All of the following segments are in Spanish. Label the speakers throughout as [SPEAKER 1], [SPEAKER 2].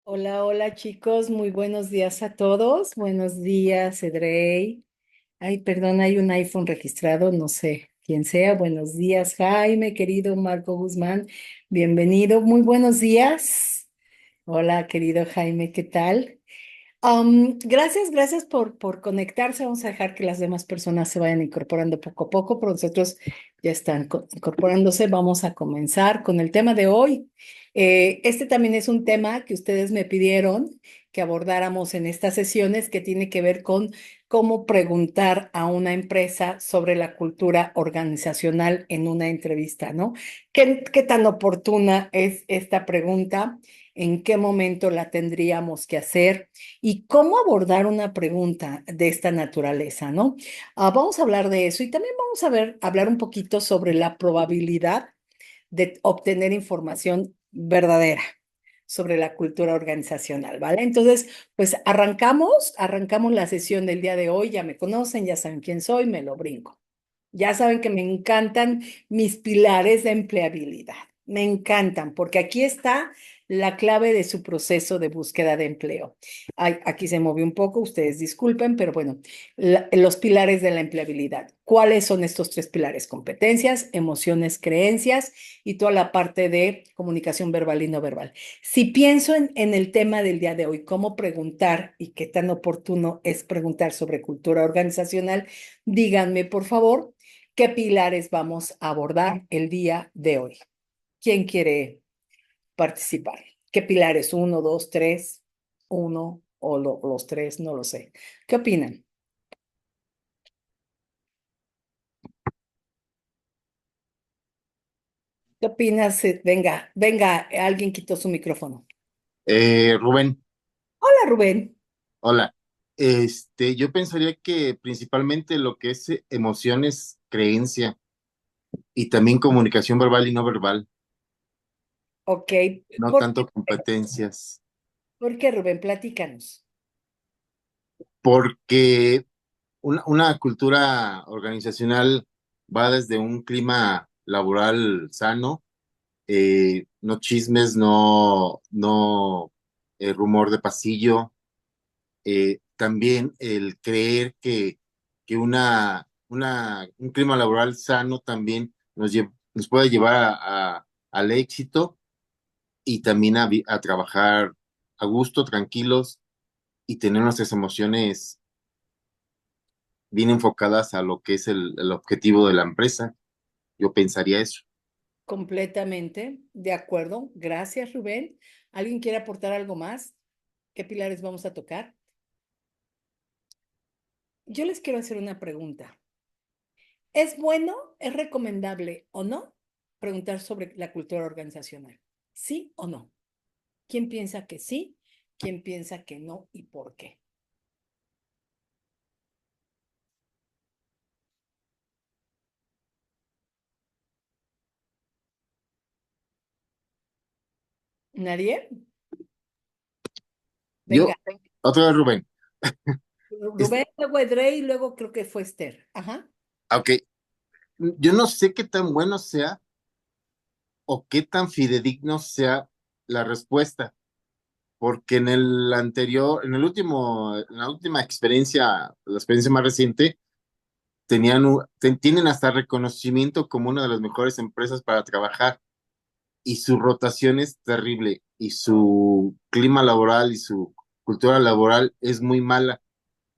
[SPEAKER 1] Hola, hola chicos, muy buenos días a todos. Buenos días, Edrey. Ay, perdón, hay un iPhone registrado, no sé quién sea. Buenos días, Jaime, querido Marco Guzmán. Bienvenido, muy buenos días. Hola, querido Jaime, ¿qué tal? Gracias por conectarse. Vamos a dejar que las demás personas se vayan incorporando poco a poco, pero nosotros ya están incorporándose. Vamos a comenzar con el tema de hoy. Este también es un tema que ustedes me pidieron que abordáramos en estas sesiones que tiene que ver con cómo preguntar a una empresa sobre la cultura organizacional en una entrevista, ¿no? ¿Qué tan oportuna es esta pregunta? ¿En qué momento la tendríamos que hacer? ¿Y cómo abordar una pregunta de esta naturaleza, no? Vamos a hablar de eso y también vamos a hablar un poquito sobre la probabilidad de obtener información verdadera sobre la cultura organizacional, ¿vale? Entonces, pues arrancamos la sesión del día de hoy. Ya me conocen, ya saben quién soy, me lo brinco. Ya saben que me encantan mis pilares de empleabilidad. Me encantan, porque aquí está la clave de su proceso de búsqueda de empleo. Ay, aquí se movió un poco, ustedes disculpen, pero bueno, los pilares de la empleabilidad. ¿Cuáles son estos tres pilares? Competencias, emociones, creencias y toda la parte de comunicación verbal y no verbal. Si pienso en el tema del día de hoy, cómo preguntar y qué tan oportuno es preguntar sobre cultura organizacional, díganme, por favor. ¿Qué pilares vamos a abordar el día de hoy? ¿Quién quiere participar? ¿Qué pilares? Uno, dos, tres, uno o los tres, no lo sé. ¿Qué opinan? ¿Qué opinas? Venga, alguien quitó su micrófono.
[SPEAKER 2] Rubén,
[SPEAKER 1] Hola, Rubén.
[SPEAKER 2] hola. Yo pensaría que principalmente lo que es emociones, creencia y también comunicación verbal y no verbal,
[SPEAKER 1] Ok,
[SPEAKER 2] no
[SPEAKER 1] ¿por
[SPEAKER 2] tanto competencias,
[SPEAKER 1] por qué, Rubén? Platícanos.
[SPEAKER 2] porque una cultura organizacional va desde un clima laboral sano, no chismes, no rumor de pasillo, también el creer que un clima laboral sano también nos puede llevar al éxito y también a trabajar a gusto, tranquilos y tener nuestras emociones bien enfocadas a lo que es el objetivo de la empresa. Yo pensaría eso.
[SPEAKER 1] Completamente de acuerdo. Gracias, Rubén. ¿Alguien quiere aportar algo más? ¿Qué pilares vamos a tocar? Yo les quiero hacer una pregunta. ¿Es bueno, es recomendable o no preguntar sobre la cultura organizacional? ¿Sí o no? ¿Quién piensa que sí? ¿Quién piensa que no y por qué? ¿Nadie? Venga,
[SPEAKER 2] Yo, otra vez, Rubén, es,
[SPEAKER 1] Rubén, luego Edrey y luego creo que fue Esther. Ajá.
[SPEAKER 2] aunque yo no sé qué tan bueno sea o qué tan fidedigno sea la respuesta porque en la última experiencia, la experiencia más reciente, tienen hasta reconocimiento como una de las mejores empresas para trabajar y su rotación es terrible y su clima laboral y su cultura laboral es muy mala.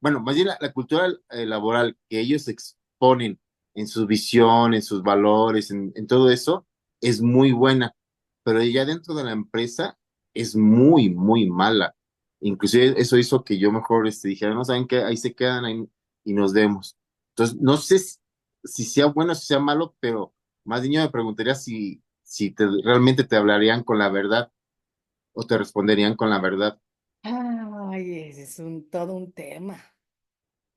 [SPEAKER 2] Bueno, más bien la cultura laboral que ellos exponen en su visión, en sus valores, en todo eso, es muy buena, pero ya dentro de la empresa es muy, muy mala. Inclusive eso hizo que yo mejor dijera, no saben qué, ahí se quedan ahí, y nos vemos. Entonces, no sé si sea bueno o si sea malo, pero más bien yo me preguntaría si realmente te hablarían con la verdad o te responderían con la verdad.
[SPEAKER 1] Ay, ese es todo un tema.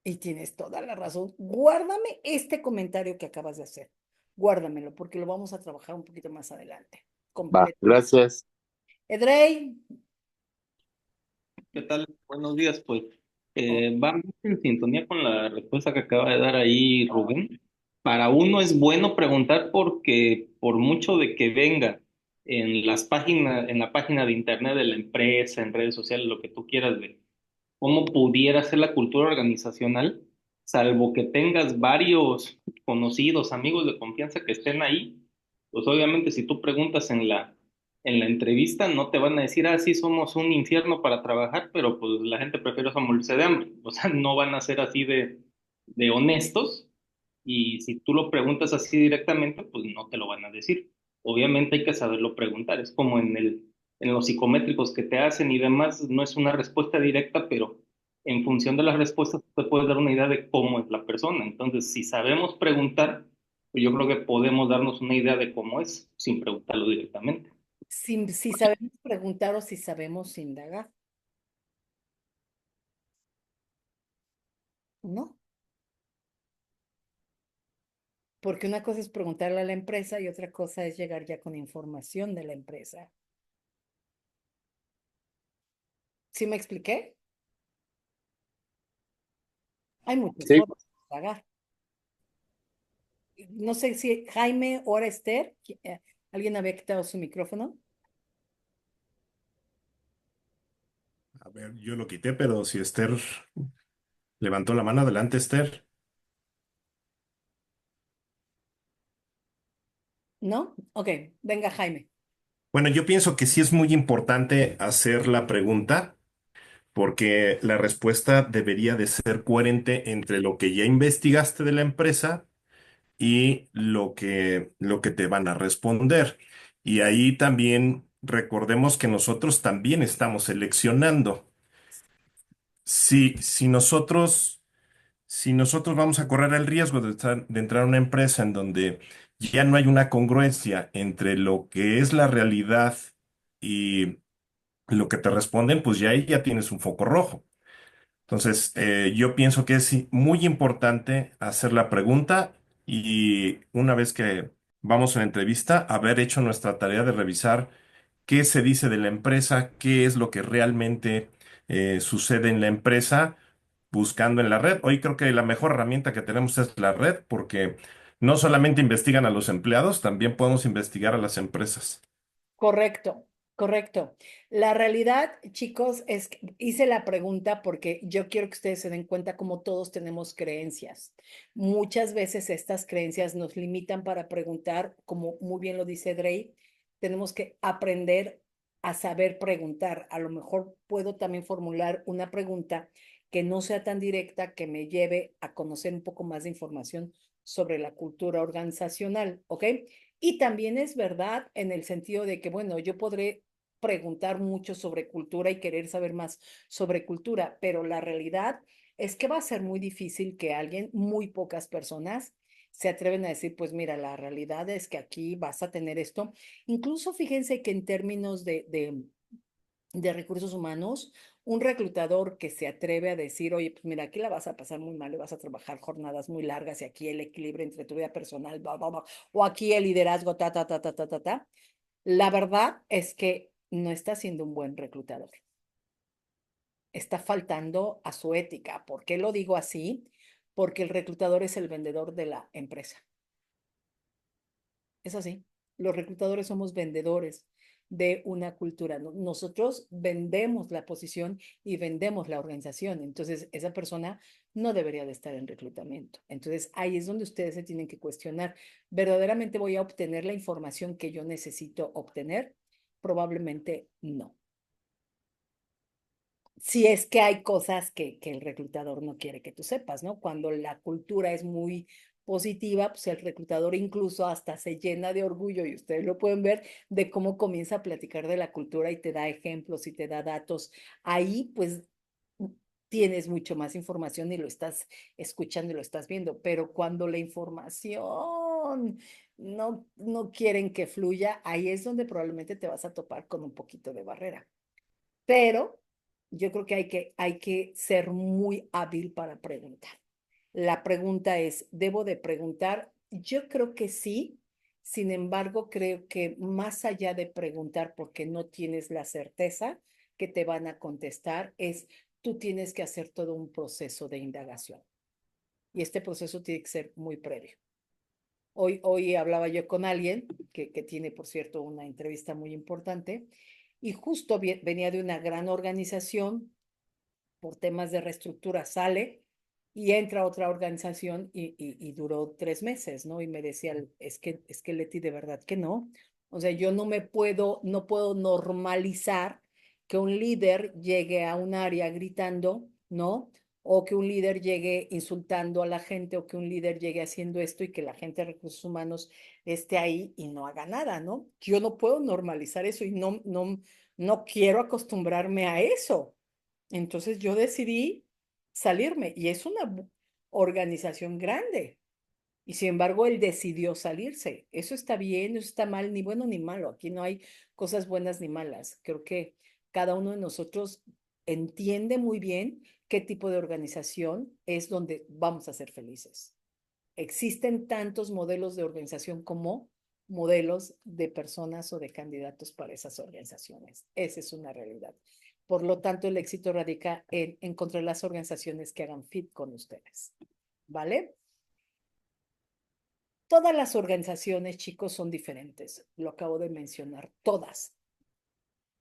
[SPEAKER 1] Y tienes toda la razón. Guárdame este comentario que acabas de hacer. Guárdamelo porque lo vamos a trabajar un poquito más adelante.
[SPEAKER 2] Va,
[SPEAKER 1] Completo.
[SPEAKER 2] gracias.
[SPEAKER 1] Edrey.
[SPEAKER 3] ¿Qué tal? Buenos días, pues
[SPEAKER 1] Oh,
[SPEAKER 3] va muy en sintonía con la respuesta que acaba de dar ahí Rubén. Para uno es bueno preguntar porque por mucho de que venga en la página de internet de la empresa, en redes sociales, lo que tú quieras, de cómo pudiera ser la cultura organizacional, salvo que tengas varios conocidos, amigos de confianza que estén ahí, pues obviamente si tú preguntas en la entrevista no te van a decir, sí, somos un infierno para trabajar, pero pues la gente prefiere morirse de hambre. O sea, no van a ser así de honestos, y si tú lo preguntas así directamente, pues no te lo van a decir. Obviamente hay que saberlo preguntar, es como en los psicométricos que te hacen y demás, no es una respuesta directa, pero en función de las respuestas te puedes dar una idea de cómo es la persona. Entonces, si sabemos preguntar, pues yo creo que podemos darnos una idea de cómo es sin preguntarlo directamente.
[SPEAKER 1] Si sabemos preguntar o si sabemos indagar, ¿no? Porque una cosa es preguntarle a la empresa y otra cosa es llegar ya con información de la empresa. ¿Sí me expliqué? Hay muchas
[SPEAKER 2] Sí,
[SPEAKER 1] formas de indagar. No sé si Jaime o ahora Esther, ¿alguien había quitado su micrófono?
[SPEAKER 4] A ver, yo lo quité, pero si Esther levantó la mano, adelante, Esther.
[SPEAKER 1] ¿No? Ok, venga Jaime.
[SPEAKER 4] Bueno, yo pienso que sí es muy importante hacer la pregunta porque la respuesta debería de ser coherente entre lo que ya investigaste de la empresa y lo que te van a responder. Y ahí también recordemos que nosotros también estamos seleccionando. Si nosotros Si nosotros vamos a correr el riesgo de entrar a una empresa en donde ya no hay una congruencia entre lo que es la realidad y lo que te responden, pues ya ahí ya tienes un foco rojo. Entonces, yo pienso que es muy importante hacer la pregunta y una vez que vamos a la entrevista, haber hecho nuestra tarea de revisar qué se dice de la empresa, qué es lo que realmente sucede en la empresa, buscando en la red. Hoy creo que la mejor herramienta que tenemos es la red, porque no solamente investigan a los empleados, también podemos investigar a las empresas.
[SPEAKER 1] Correcto, correcto. La realidad, chicos, es que hice la pregunta porque yo quiero que ustedes se den cuenta cómo todos tenemos creencias. Muchas veces estas creencias nos limitan para preguntar, como muy bien lo dice Drey, tenemos que aprender a saber preguntar. A lo mejor puedo también formular una pregunta que no sea tan directa, que me lleve a conocer un poco más de información sobre la cultura organizacional, ¿ok? Y también es verdad en el sentido de que, bueno, yo podré preguntar mucho sobre cultura y querer saber más sobre cultura, pero la realidad es que va a ser muy difícil que alguien, muy pocas personas, se atreven a decir, pues mira, la realidad es que aquí vas a tener esto. Incluso fíjense que en términos de recursos humanos, un reclutador que se atreve a decir, oye, pues mira, aquí la vas a pasar muy mal y vas a trabajar jornadas muy largas y aquí el equilibrio entre tu vida personal, bla, bla, bla, o aquí el liderazgo, ta, ta, ta, ta, ta, ta, ta. La verdad es que no está siendo un buen reclutador. Está faltando a su ética. ¿Por qué lo digo así? Porque el reclutador es el vendedor de la empresa. Es así. Los reclutadores somos vendedores de una cultura. Nosotros vendemos la posición y vendemos la organización. Entonces, esa persona no debería de estar en reclutamiento. Entonces, ahí es donde ustedes se tienen que cuestionar. ¿Verdaderamente voy a obtener la información que yo necesito obtener? Probablemente no. Si es que hay cosas que el reclutador no quiere que tú sepas, ¿no? Cuando la cultura es muy positiva, pues el reclutador incluso hasta se llena de orgullo y ustedes lo pueden ver de cómo comienza a platicar de la cultura y te da ejemplos y te da datos. Ahí pues tienes mucho más información y lo estás escuchando y lo estás viendo, pero cuando la información no quieren que fluya, ahí es donde probablemente te vas a topar con un poquito de barrera. Pero yo creo que hay que ser muy hábil para preguntar. La pregunta es, ¿debo de preguntar? Yo creo que sí. Sin embargo, creo que más allá de preguntar porque no tienes la certeza que te van a contestar, es tú tienes que hacer todo un proceso de indagación. Y este proceso tiene que ser muy previo. Hoy hablaba yo con alguien que tiene, por cierto, una entrevista muy importante y justo venía de una gran organización por temas de reestructura, sale y entra a otra organización y duró 3 meses, ¿no? Y me decía, es que Leti, de verdad que no. O sea, yo no puedo normalizar que un líder llegue a un área gritando, ¿no? O que un líder llegue insultando a la gente, o que un líder llegue haciendo esto y que la gente de recursos humanos esté ahí y no haga nada, ¿no? Yo no puedo normalizar eso y no quiero acostumbrarme a eso. Entonces yo decidí salirme y es una organización grande. Y sin embargo, él decidió salirse. Eso está bien, eso está mal, ni bueno ni malo. Aquí no hay cosas buenas ni malas. Creo que cada uno de nosotros entiende muy bien qué tipo de organización es donde vamos a ser felices. Existen tantos modelos de organización como modelos de personas o de candidatos para esas organizaciones. Esa es una realidad. Por lo tanto, el éxito radica en encontrar las organizaciones que hagan fit con ustedes. ¿Vale? Todas las organizaciones, chicos, son diferentes. Lo acabo de mencionar, todas.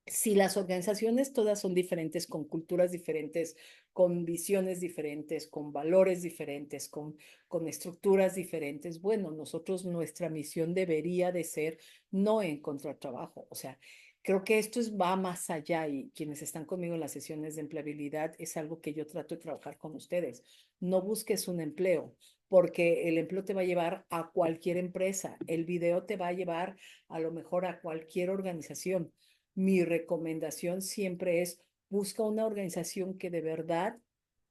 [SPEAKER 1] Si las organizaciones todas son diferentes, con culturas diferentes, con visiones diferentes, con valores diferentes, con estructuras diferentes, bueno, nuestra misión debería de ser no encontrar trabajo. O sea, creo que va más allá y quienes están conmigo en las sesiones de empleabilidad es algo que yo trato de trabajar con ustedes. No busques un empleo, porque el empleo te va a llevar a cualquier empresa, el video te va a llevar a lo mejor a cualquier organización. Mi recomendación siempre es busca una organización que de verdad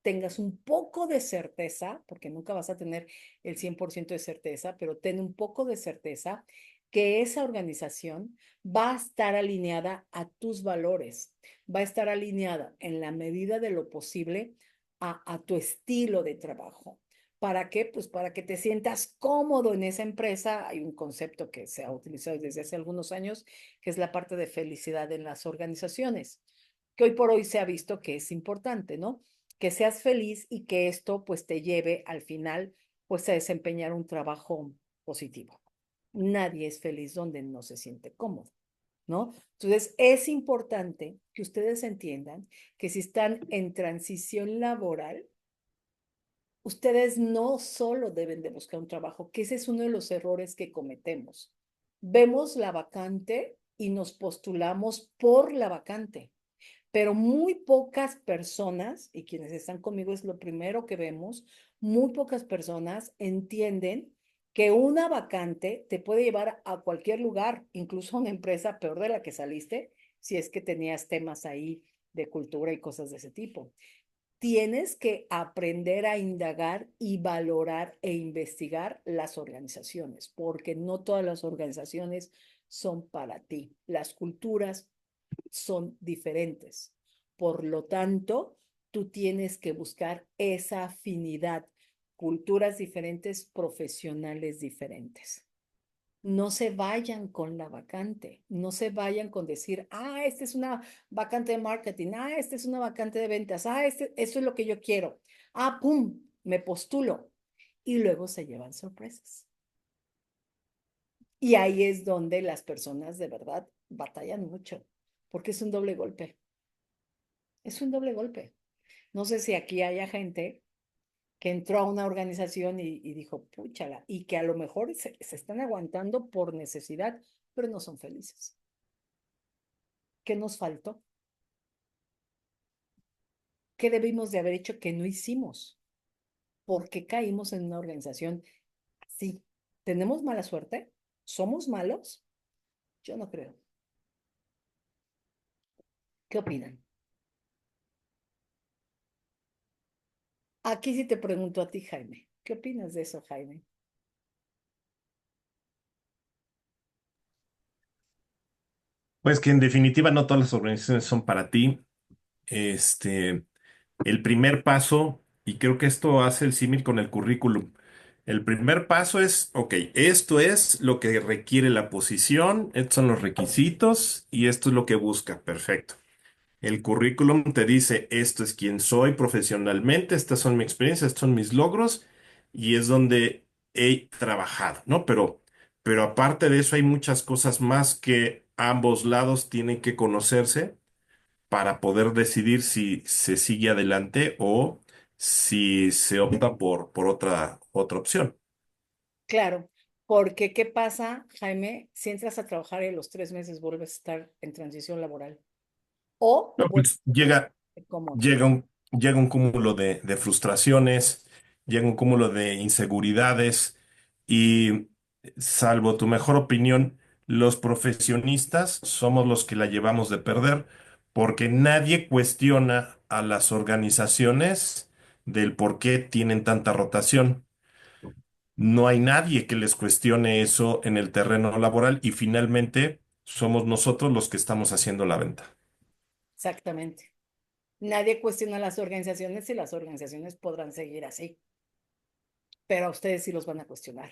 [SPEAKER 1] tengas un poco de certeza, porque nunca vas a tener el 100% de certeza, pero ten un poco de certeza que esa organización va a estar alineada a tus valores, va a estar alineada en la medida de lo posible a tu estilo de trabajo. ¿Para qué? Pues para que te sientas cómodo en esa empresa. Hay un concepto que se ha utilizado desde hace algunos años, que es la parte de felicidad en las organizaciones, que hoy por hoy se ha visto que es importante, ¿no? Que seas feliz y que esto pues te lleve al final pues a desempeñar un trabajo positivo. Nadie es feliz donde no se siente cómodo, ¿no? Entonces es importante que ustedes entiendan que si están en transición laboral, ustedes no solo deben de buscar un trabajo, que ese es uno de los errores que cometemos. Vemos la vacante y nos postulamos por la vacante, pero muy pocas personas, y quienes están conmigo es lo primero que vemos, muy pocas personas entienden que una vacante te puede llevar a cualquier lugar, incluso a una empresa peor de la que saliste, si es que tenías temas ahí de cultura y cosas de ese tipo. Tienes que aprender a indagar y valorar e investigar las organizaciones, porque no todas las organizaciones son para ti. Las culturas son diferentes. Por lo tanto, tú tienes que buscar esa afinidad, culturas diferentes, profesionales diferentes. No se vayan con la vacante, no se vayan con decir, esta es una vacante de marketing, esta es una vacante de ventas, eso es lo que yo quiero. Pum, me postulo. Y luego se llevan sorpresas. Y ahí es donde las personas de verdad batallan mucho, porque es un doble golpe. Es un doble golpe. No sé si aquí haya gente que entró a una organización y dijo, púchala, y que a lo mejor se están aguantando por necesidad, pero no son felices. ¿Qué nos faltó? ¿Qué debimos de haber hecho que no hicimos? ¿Por qué caímos en una organización así? ¿Tenemos mala suerte? ¿Somos malos? Yo no creo. ¿Qué opinan? Aquí sí te pregunto a ti, Jaime. ¿Qué opinas de eso, Jaime?
[SPEAKER 4] Pues que en definitiva no todas las organizaciones son para ti. Este, el primer paso, y creo que esto hace el símil con el currículum. El primer paso es, ok, esto es lo que requiere la posición, estos son los requisitos y esto es lo que busca. Perfecto. El currículum te dice, esto es quién soy profesionalmente, estas son mi experiencia, estos son mis logros, y es donde he trabajado, ¿no? Pero aparte de eso hay muchas cosas más que ambos lados tienen que conocerse para poder decidir si se sigue adelante o si se opta por otra opción.
[SPEAKER 1] Claro, porque ¿qué pasa, Jaime, si entras a trabajar y a los 3 meses vuelves a estar en transición laboral? O
[SPEAKER 4] No,
[SPEAKER 1] vuelves
[SPEAKER 4] pues
[SPEAKER 1] a estar cómodo.
[SPEAKER 4] llega un cúmulo de frustraciones, llega un cúmulo de inseguridades y salvo tu mejor opinión, los profesionistas somos los que la llevamos de perder porque nadie cuestiona a las organizaciones del por qué tienen tanta rotación. No hay nadie que les cuestione eso en el terreno laboral y finalmente somos nosotros los que estamos haciendo la venta.
[SPEAKER 1] Exactamente. Nadie cuestiona las organizaciones y las organizaciones podrán seguir así, pero a ustedes sí los van a cuestionar.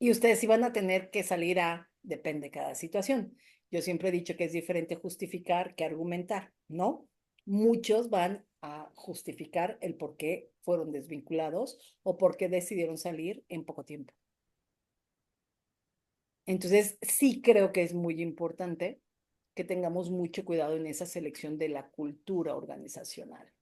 [SPEAKER 1] Y ustedes sí van a tener que salir depende de cada situación. Yo siempre he dicho que es diferente justificar que argumentar, ¿no? Muchos van a justificar el por qué fueron desvinculados o por qué decidieron salir en poco tiempo. Entonces, sí creo que es muy importante que tengamos mucho cuidado en esa selección de la cultura organizacional.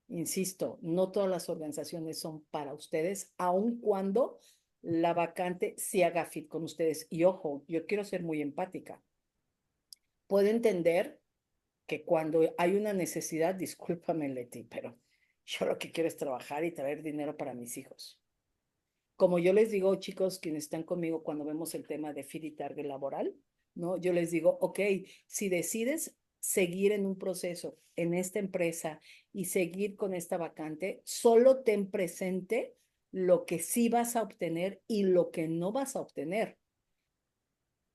[SPEAKER 1] Insisto, no todas las organizaciones son para ustedes, aun cuando la vacante sí haga fit con ustedes. Y ojo, yo quiero ser muy empática. Puedo entender que cuando hay una necesidad, discúlpame, Leti, pero yo lo que quiero es trabajar y traer dinero para mis hijos. Como yo les digo, chicos, quienes están conmigo cuando vemos el tema de feed y target laboral, ¿no? Yo les digo, ok, si decides seguir en un proceso en esta empresa y seguir con esta vacante, solo ten presente lo que sí vas a obtener y lo que no vas a obtener.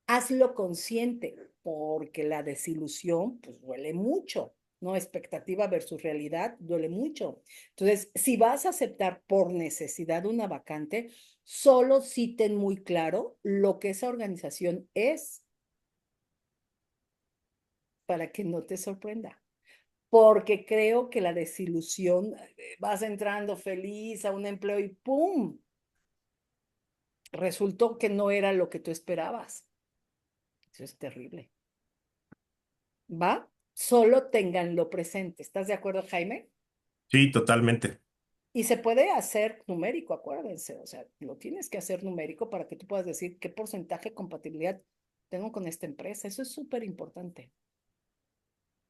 [SPEAKER 1] Hazlo consciente, porque la desilusión, pues duele mucho, ¿no? Expectativa versus realidad duele mucho. Entonces, si vas a aceptar por necesidad una vacante, solo sí ten muy claro lo que esa organización es para que no te sorprenda. Porque creo que la desilusión, vas entrando feliz a un empleo y ¡pum! Resultó que no era lo que tú esperabas. Eso es terrible. ¿Va? Solo ténganlo presente. ¿Estás de acuerdo, Jaime?
[SPEAKER 4] Sí, totalmente.
[SPEAKER 1] Y se puede hacer numérico, acuérdense. O sea, lo tienes que hacer numérico para que tú puedas decir qué porcentaje de compatibilidad tengo con esta empresa. Eso es súper importante.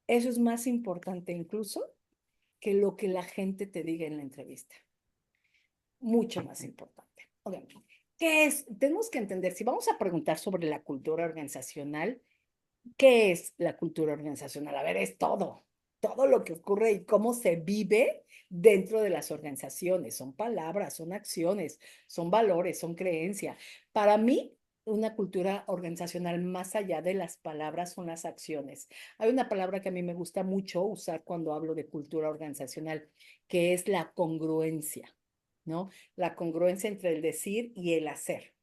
[SPEAKER 1] Eso es más importante incluso que lo que la gente te diga en la entrevista. Mucho más importante. Okay. ¿Qué es? Tenemos que entender, si vamos a preguntar sobre la cultura organizacional, ¿qué es la cultura organizacional? A ver, es todo lo que ocurre y cómo se vive dentro de las organizaciones. Son palabras, son acciones, son valores, son creencias. Para mí, una cultura organizacional más allá de las palabras son las acciones. Hay una palabra que a mí me gusta mucho usar cuando hablo de cultura organizacional, que es la congruencia, ¿no? La congruencia entre el decir y el hacer.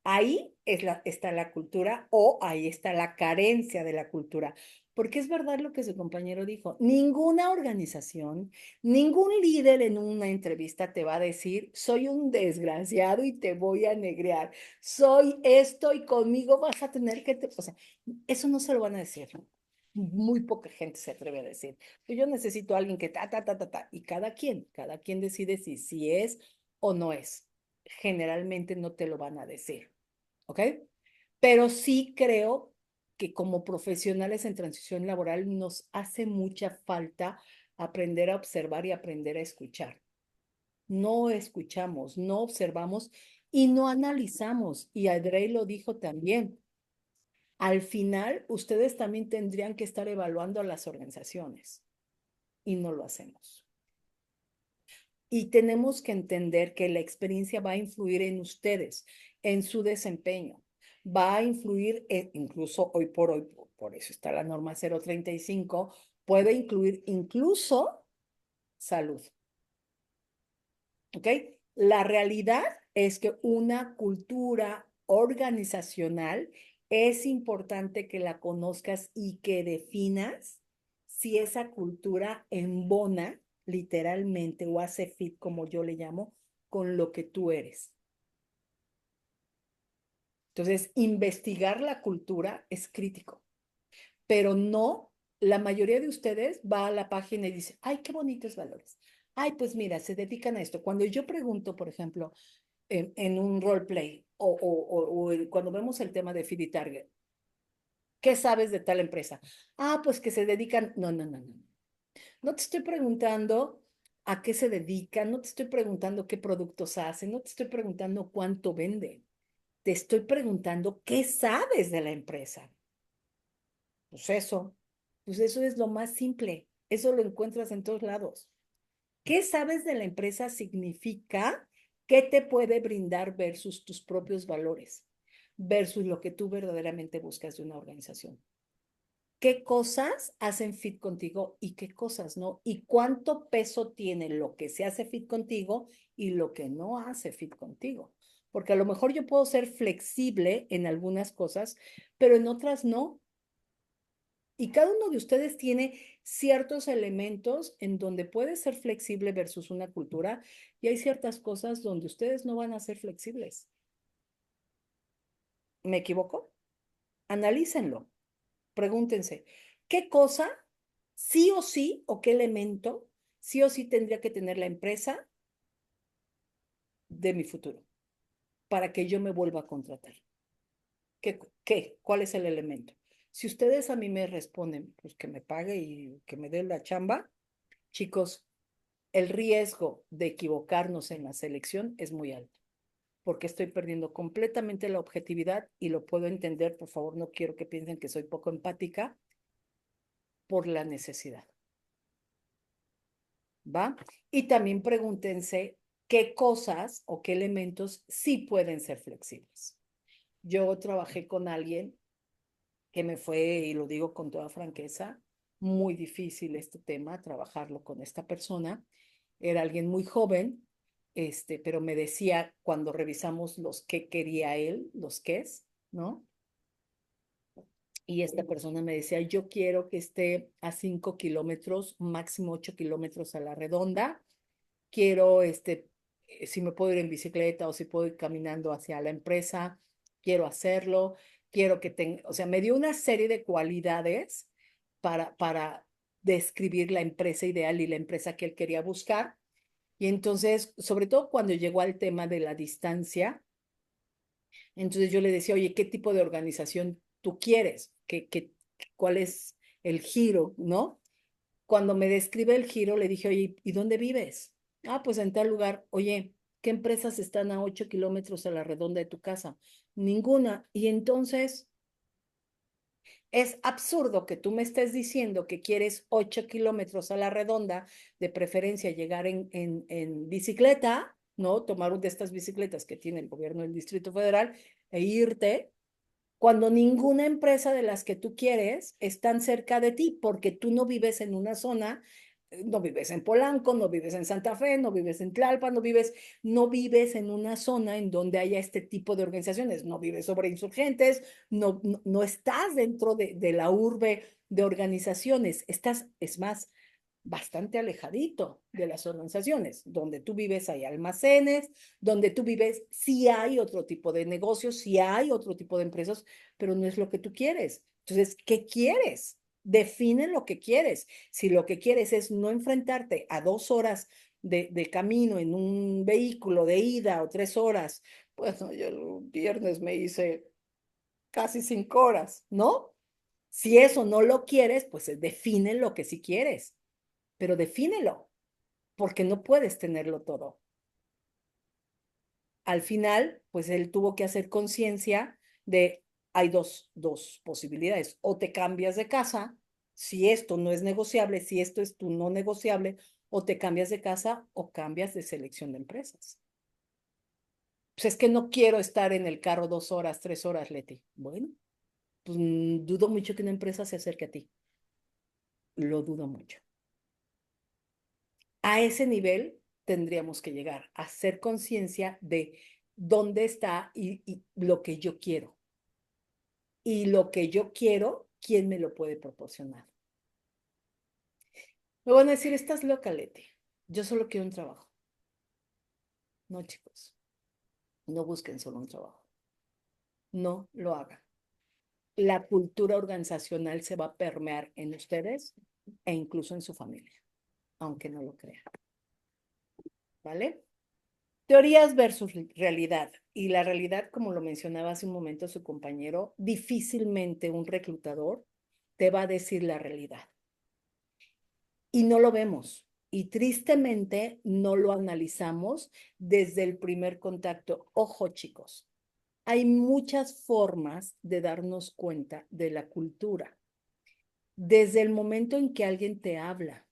[SPEAKER 1] Ahí está la cultura o ahí está la carencia de la cultura. Porque es verdad lo que su compañero dijo. Ninguna organización, ningún líder en una entrevista te va a decir, soy un desgraciado y te voy a negrear. Soy esto y conmigo vas a tener que... O sea, eso no se lo van a decir, ¿no? Muy poca gente se atreve a decir. Yo necesito a alguien que ta. Y cada quien decide si es o no es. Generalmente no te lo van a decir. ¿Ok? Pero sí creo que como profesionales en transición laboral nos hace mucha falta aprender a observar y aprender a escuchar. No escuchamos, no observamos y no analizamos. Y Adrey lo dijo también. Al final, ustedes también tendrían que estar evaluando a las organizaciones y no lo hacemos. Y tenemos que entender que la experiencia va a influir en ustedes, en su desempeño. Va a influir, incluso hoy por eso está la norma 035, puede incluir incluso salud. ¿Ok? La realidad es que una cultura organizacional es importante que la conozcas y que definas si esa cultura embona literalmente o hace fit, como yo le llamo, con lo que tú eres. Entonces, investigar la cultura es crítico, pero no, la mayoría de ustedes va a la página y dice, ay, qué bonitos valores. Ay, pues mira, se dedican a esto. Cuando yo pregunto, por ejemplo, en un roleplay o cuando vemos el tema de Feed y Target, ¿qué sabes de tal empresa? Ah, pues que se dedican. No, no, no, no. No te estoy preguntando a qué se dedican, no te estoy preguntando qué productos hacen, no te estoy preguntando cuánto venden. Te estoy preguntando qué sabes de la empresa. Pues eso, pues eso es lo más simple. Eso lo encuentras en todos lados. ¿Qué sabes de la empresa significa qué te puede brindar versus tus propios valores, versus lo que tú verdaderamente buscas de una organización? ¿Qué cosas hacen fit contigo y qué cosas no? ¿Y cuánto peso tiene lo que se hace fit contigo y lo que no hace fit contigo? Porque a lo mejor yo puedo ser flexible en algunas cosas, pero en otras no. Y cada uno de ustedes tiene ciertos elementos en donde puede ser flexible versus una cultura y hay ciertas cosas donde ustedes no van a ser flexibles. ¿Me equivoco? Analícenlo. Pregúntense, ¿qué cosa sí o sí o qué elemento sí o sí tendría que tener la empresa de mi futuro para que yo me vuelva a contratar? ¿Qué? ¿Cuál es el elemento? Si ustedes a mí me responden, pues que me pague y que me dé la chamba, chicos, el riesgo de equivocarnos en la selección es muy alto, porque estoy perdiendo completamente la objetividad y lo puedo entender, por favor, no quiero que piensen que soy poco empática por la necesidad, ¿va? Y también pregúntense qué cosas o qué elementos sí pueden ser flexibles. Yo trabajé con alguien que me fue, y lo digo con toda franqueza, muy difícil este tema, trabajarlo con esta persona. Era alguien muy joven, pero me decía cuando revisamos los qué quería él, los qués, ¿no? Y esta persona me decía, yo quiero que esté a 5 kilómetros, máximo 8 kilómetros a la redonda. Quiero, si me puedo ir en bicicleta o si puedo ir caminando hacia la empresa, quiero hacerlo. Quiero que tenga, o sea, me dio una serie de cualidades para describir la empresa ideal y la empresa que él quería buscar. Y entonces, sobre todo cuando llegó al tema de la distancia, entonces yo le decía, oye, ¿qué tipo de organización tú quieres? ¿Cuál es el giro, no? Cuando me describe el giro, le dije, oye, ¿y dónde vives? Ah, pues en tal lugar. Oye, ¿qué empresas están a 8 kilómetros a la redonda de tu casa? Ninguna. Y entonces, es absurdo que tú me estés diciendo que quieres 8 kilómetros a la redonda, de preferencia llegar en bicicleta, ¿no? Tomar una de estas bicicletas que tiene el gobierno del Distrito Federal e irte cuando ninguna empresa de las que tú quieres están cerca de ti, porque tú no vives en una zona, no vives en Polanco, no vives en Santa Fe, no vives en Tlalpan, no vives en una zona en donde haya este tipo de organizaciones, no vives sobre insurgentes, no estás dentro de la urbe de organizaciones, estás, es más, bastante alejadito de las organizaciones. Donde tú vives hay almacenes, donde tú vives sí hay otro tipo de negocios, sí hay otro tipo de empresas, pero no es lo que tú quieres. Entonces, ¿qué quieres? Define lo que quieres. Si lo que quieres es no enfrentarte a 2 horas de camino en un vehículo de ida o 3 horas, pues no, yo el viernes me hice casi 5 horas, ¿no? Si eso no lo quieres, pues define lo que sí quieres, pero defínelo, porque no puedes tenerlo todo. Al final, pues él tuvo que hacer conciencia de, hay dos posibilidades, o te cambias de casa, si esto no es negociable, si esto es tu no negociable, o te cambias de casa o cambias de selección de empresas. Pues es que no quiero estar en el carro 2 horas, 3 horas, Leti. Bueno, pues dudo mucho que una empresa se acerque a ti. Lo dudo mucho. A ese nivel tendríamos que llegar, a hacer conciencia de dónde está y lo que yo quiero. Y lo que yo quiero, ¿quién me lo puede proporcionar? Me van a decir, estás loca, Leti. Yo solo quiero un trabajo. No, chicos, no busquen solo un trabajo. No lo hagan. La cultura organizacional se va a permear en ustedes e incluso en su familia, aunque no lo crean. ¿Vale? Teorías versus realidad. Y la realidad, como lo mencionaba hace un momento su compañero, difícilmente un reclutador te va a decir la realidad. Y no lo vemos. Y tristemente no lo analizamos desde el primer contacto. Ojo, chicos, hay muchas formas de darnos cuenta de la cultura. Desde el momento en que alguien te habla,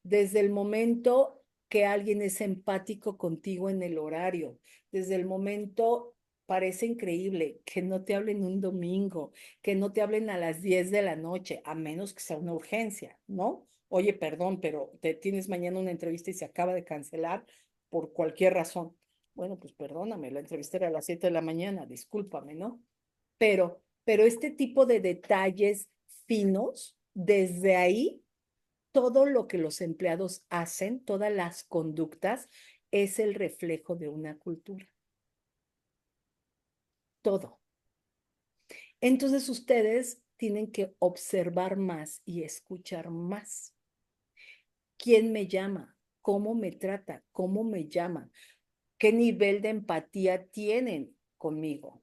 [SPEAKER 1] desde el momento que alguien es empático contigo en el horario, desde el momento, parece increíble que no te hablen un domingo, que no te hablen a las 10 de la noche, a menos que sea una urgencia, ¿no? Oye, perdón, pero te tienes mañana una entrevista y se acaba de cancelar por cualquier razón. Bueno, pues perdóname, la entrevista era a las 7 de la mañana, discúlpame, ¿no? Pero este tipo de detalles finos, desde ahí, todo lo que los empleados hacen, todas las conductas, es el reflejo de una cultura. Todo. Entonces ustedes tienen que observar más y escuchar más. ¿Quién me llama? ¿Cómo me trata? ¿Cómo me llama? ¿Qué nivel de empatía tienen conmigo?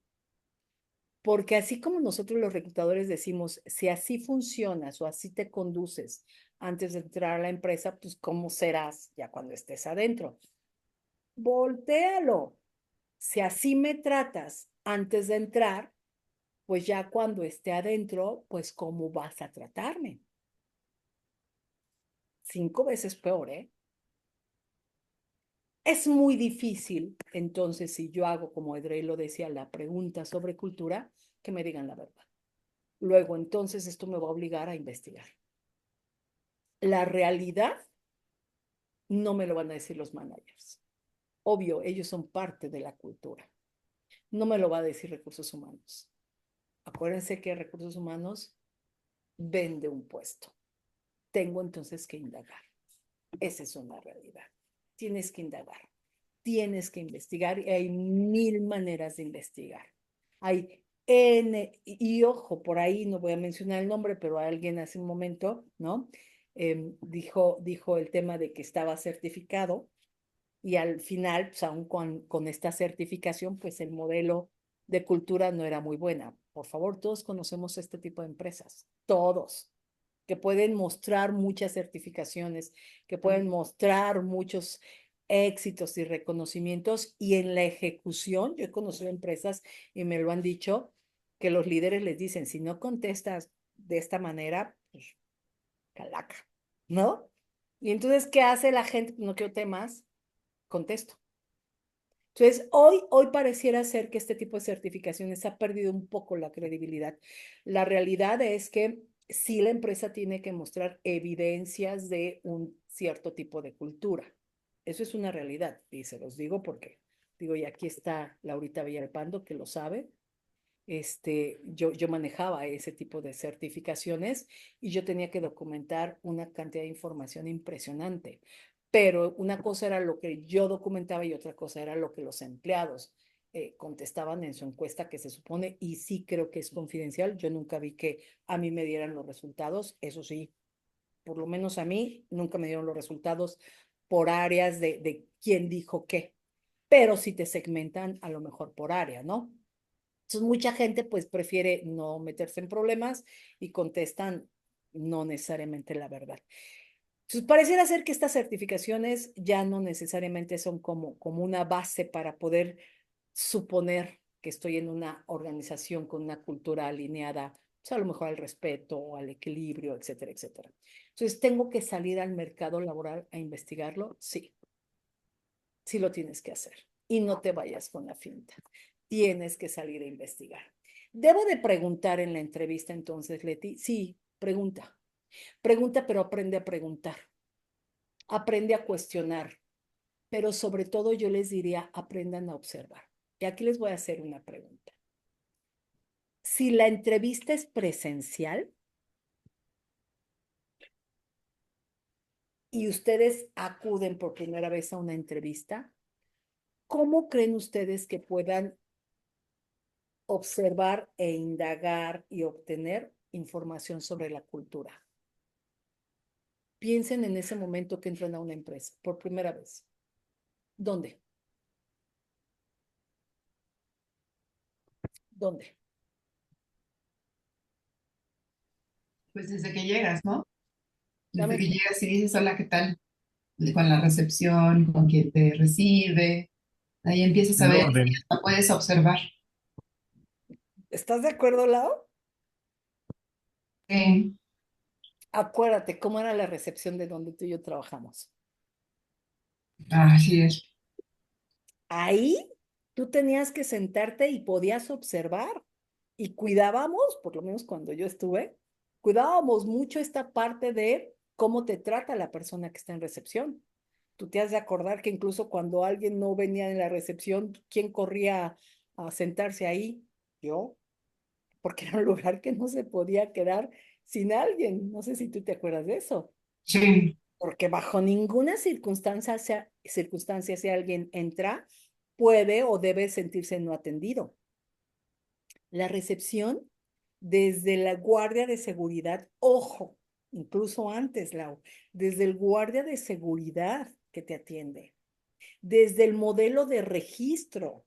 [SPEAKER 1] Porque así como nosotros los reclutadores decimos, si así funcionas o así te conduces antes de entrar a la empresa, pues ¿cómo serás ya cuando estés adentro? Voltéalo. Si así me tratas antes de entrar, pues ya cuando esté adentro, pues ¿cómo vas a tratarme? 5 veces peor, ¿eh? Es muy difícil, entonces, si yo hago, como Edrey lo decía, la pregunta sobre cultura, que me digan la verdad. Luego, entonces, esto me va a obligar a investigar. La realidad no me lo van a decir los managers. Obvio, ellos son parte de la cultura. No me lo va a decir recursos humanos. Acuérdense que recursos humanos vende un puesto. Tengo entonces que indagar. Esa es una realidad. Tienes que indagar, tienes que investigar y hay mil maneras de investigar. Hay y ojo, por ahí no voy a mencionar el nombre, pero alguien hace un momento, ¿no? Dijo el tema de que estaba certificado y al final, pues aún con esta certificación, pues el modelo de cultura no era muy buena. Por favor, todos conocemos este tipo de empresas, todos, que pueden mostrar muchas certificaciones, que pueden mostrar muchos éxitos y reconocimientos y en la ejecución, yo he conocido empresas y me lo han dicho, que los líderes les dicen, si no contestas de esta manera, pues calaca, ¿no? Y entonces, ¿qué hace la gente? No quiero temas, contesto. Entonces, hoy pareciera ser que este tipo de certificaciones ha perdido un poco la credibilidad. La realidad es que sí la empresa tiene que mostrar evidencias de un cierto tipo de cultura. Eso es una realidad y se los digo porque, digo, y aquí está Laurita Villalpando que lo sabe. Yo manejaba ese tipo de certificaciones y yo tenía que documentar una cantidad de información impresionante. Pero una cosa era lo que yo documentaba y otra cosa era lo que los empleados contestaban en su encuesta que se supone, y sí creo que es confidencial. Yo nunca vi que a mí me dieran los resultados, eso sí, por lo menos a mí nunca me dieron los resultados por áreas de quién dijo qué, pero sí te segmentan a lo mejor por área, ¿no? Entonces, mucha gente pues prefiere no meterse en problemas y contestan no necesariamente la verdad. Entonces, pareciera ser que estas certificaciones ya no necesariamente son como una base para poder suponer que estoy en una organización con una cultura alineada, pues a lo mejor al respeto, al equilibrio, etcétera, etcétera. Entonces, ¿tengo que salir al mercado laboral a investigarlo? Sí, sí lo tienes que hacer. Y no te vayas con la finta. Tienes que salir a investigar. ¿Debo de preguntar en la entrevista entonces, Leti? Sí, pregunta. Pregunta, pero aprende a preguntar. Aprende a cuestionar. Pero sobre todo yo les diría, aprendan a observar. Y aquí les voy a hacer una pregunta. Si la entrevista es presencial y ustedes acuden por primera vez a una entrevista, ¿Cómo creen ustedes que puedan observar e indagar y obtener información sobre la cultura? Piensen en ese momento que entran a una empresa por primera vez. ¿Dónde? ¿Dónde?
[SPEAKER 5] Pues desde que llegas, ¿no? Desde
[SPEAKER 1] Dame,
[SPEAKER 5] que llegas y dices, hola, ¿qué tal? Con la recepción, con quien te recibe, ahí empiezas a
[SPEAKER 4] El
[SPEAKER 5] ver,
[SPEAKER 4] orden.
[SPEAKER 5] la puedes observar.
[SPEAKER 1] ¿estás de acuerdo, Lau?
[SPEAKER 5] Eh,
[SPEAKER 1] Acuérdate cómo era la recepción de donde tú y yo trabajamos.
[SPEAKER 5] Así es.
[SPEAKER 1] Ahí tú tenías que sentarte y podías observar. Y cuidábamos, por lo menos cuando yo estuve, cuidábamos mucho esta parte de cómo te trata la persona que está en recepción. Tú te has de acordar que incluso cuando alguien no venía en la recepción, ¿quién corría a sentarse ahí? Yo, porque era un lugar que no se podía quedar sin alguien. No sé si tú te acuerdas de eso.
[SPEAKER 5] Sí,
[SPEAKER 1] Porque bajo ninguna circunstancia, si alguien entra, puede o debe sentirse no atendido. La recepción, desde la guardia de seguridad, ojo, incluso antes, Lau, desde el guardia de seguridad que te atiende, desde el modelo de registro,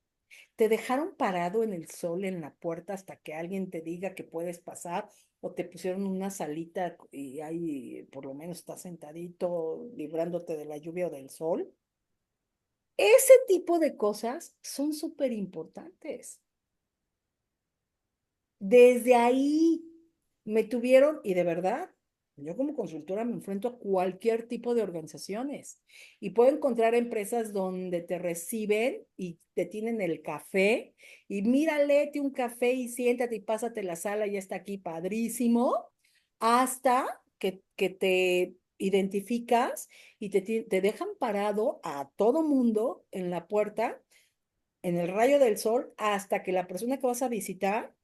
[SPEAKER 1] te dejaron parado en el sol en la puerta hasta que alguien te diga que puedes pasar o te pusieron una salita y ahí por lo menos estás sentadito librándote de la lluvia o del sol. Ese tipo de cosas son súper importantes. Desde ahí me tuvieron, y de verdad, yo como consultora me enfrento a cualquier tipo de organizaciones y puedo encontrar empresas donde te reciben y te tienen el café y mira, léete un café y siéntate y pásate la sala, ya está aquí padrísimo, hasta que te identificas y te dejan parado a todo mundo en la puerta, en el rayo del sol, hasta que la persona que vas a visitar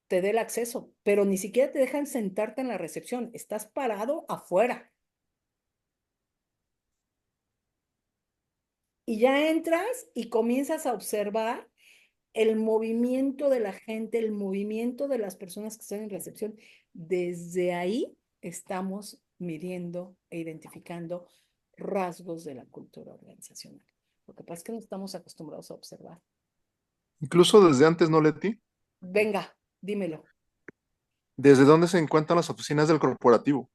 [SPEAKER 1] te dé el acceso, pero ni siquiera te dejan sentarte en la recepción, estás parado afuera. Y ya entras y comienzas a observar el movimiento de la gente, el movimiento de las personas que están en recepción. Desde ahí estamos midiendo e identificando rasgos de la cultura organizacional. Lo que pasa es que no estamos acostumbrados a observar.
[SPEAKER 6] Incluso desde antes, ¿no, Leti?
[SPEAKER 1] Venga, dímelo.
[SPEAKER 6] ¿Desde dónde se encuentran las oficinas del corporativo?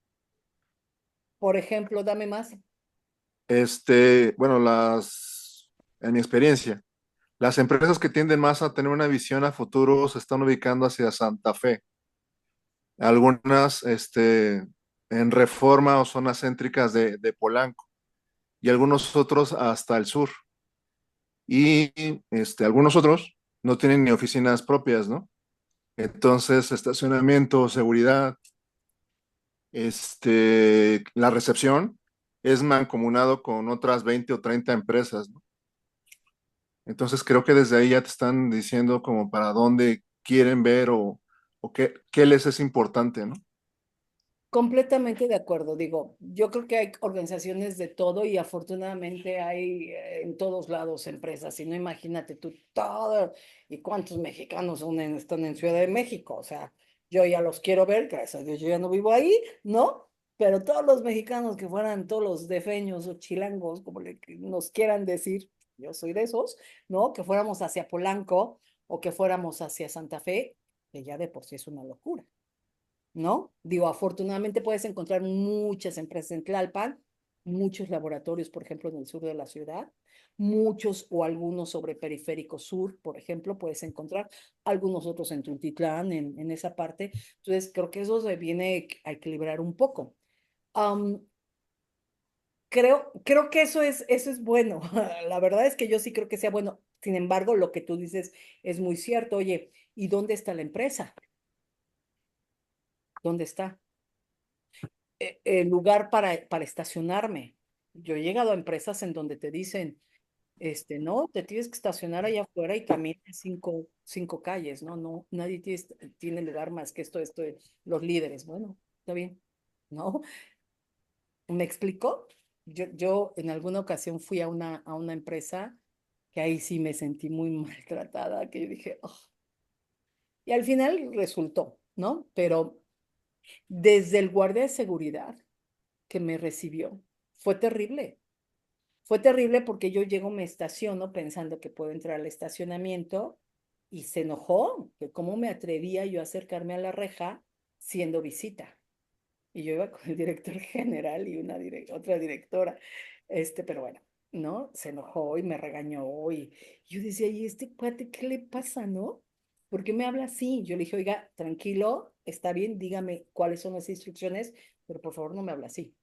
[SPEAKER 1] Por ejemplo, dame más.
[SPEAKER 6] Bueno, en mi experiencia, las empresas que tienden más a tener una visión a futuro se están ubicando hacia Santa Fe. Algunas, en Reforma o zonas céntricas de Polanco y algunos otros hasta el sur. Y, algunos otros no tienen ni oficinas propias, ¿no? Entonces, estacionamiento, seguridad, la recepción es mancomunado con otras 20 o 30 empresas, ¿no? Entonces creo que desde ahí ya te están diciendo como para dónde quieren ver o qué les es importante, ¿no?
[SPEAKER 1] Completamente de acuerdo. Digo, yo creo que hay organizaciones de todo y afortunadamente hay en todos lados empresas. Si no, imagínate tú todo y cuántos mexicanos están en Ciudad de México. O sea, yo ya los quiero ver, gracias a Dios, yo ya no vivo ahí, ¿no? Pero todos los mexicanos que fueran todos los defeños o chilangos, como nos quieran decir, yo soy de esos, ¿no? Que fuéramos hacia Polanco o que fuéramos hacia Santa Fe, que ya de por sí es una locura. ¿No? Digo, afortunadamente puedes encontrar muchas empresas en Tlalpan, muchos laboratorios, por ejemplo, en el sur de la ciudad, muchos o algunos sobre Periférico Sur, por ejemplo, puedes encontrar algunos otros en Tultitlán, en esa parte. Entonces, creo que eso se viene a equilibrar un poco. Um, creo que eso es bueno. La verdad es que yo sí creo que sea bueno. Sin embargo, lo que tú dices es muy cierto. Oye, ¿y dónde está la empresa? ¿Dónde está? Lugar para estacionarme. Yo he llegado a empresas en donde te dicen, no, te tienes que estacionar allá afuera y caminar cinco calles, ¿no? No, nadie tiene lugar más que esto, los líderes. Bueno, está bien, ¿no? ¿Me explico? Yo en alguna ocasión fui a una empresa que ahí sí me sentí muy maltratada, que yo dije, "Oh". Y al final resultó, ¿no? Pero desde el guardia de seguridad que me recibió, fue terrible. Fue terrible porque yo llego, me estaciono pensando que puedo entrar al estacionamiento y se enojó, que cómo me atrevía yo a acercarme a la reja siendo visita. Y yo iba con el director general y otra directora, pero bueno, ¿no? Se enojó y me regañó y yo decía, ¿y este cuate qué le pasa, no? ¿Por qué me habla así? Yo le dije, oiga, tranquilo, está bien, dígame cuáles son las instrucciones, pero por favor no me habla así.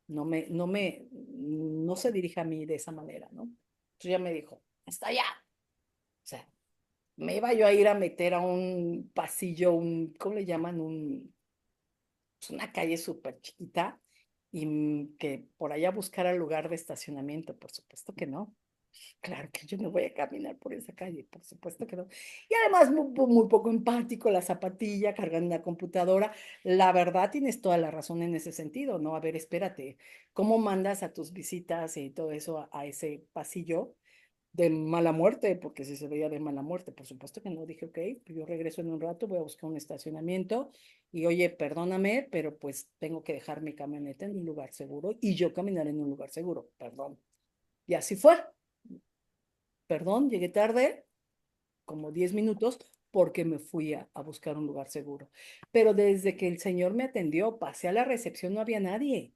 [SPEAKER 1] No se dirija a mí de esa manera, ¿no? Entonces ya me dijo, está ya. O sea, me iba yo a ir a meter a un pasillo, ¿cómo le llaman? Es una calle súper chiquita y que por allá buscar el lugar de estacionamiento, por supuesto que no. Claro que yo no voy a caminar por esa calle, por supuesto que no. Y además muy poco empático, la zapatilla, cargando una computadora. La verdad, tienes toda la razón en ese sentido, ¿no? A ver, espérate, ¿cómo mandas a tus visitas y todo eso a ese pasillo de mala muerte? Porque si se veía de mala muerte, por supuesto que no. Dije, ok, pues yo regreso en un rato, voy a buscar un estacionamiento y oye, perdóname, pero pues tengo que dejar mi camioneta en un lugar seguro y yo caminar en un lugar seguro, perdón. Y así fue. Perdón, llegué tarde, como 10 minutos, porque me fui a buscar un lugar seguro. Pero desde que el señor me atendió, pasé a la recepción, no había nadie.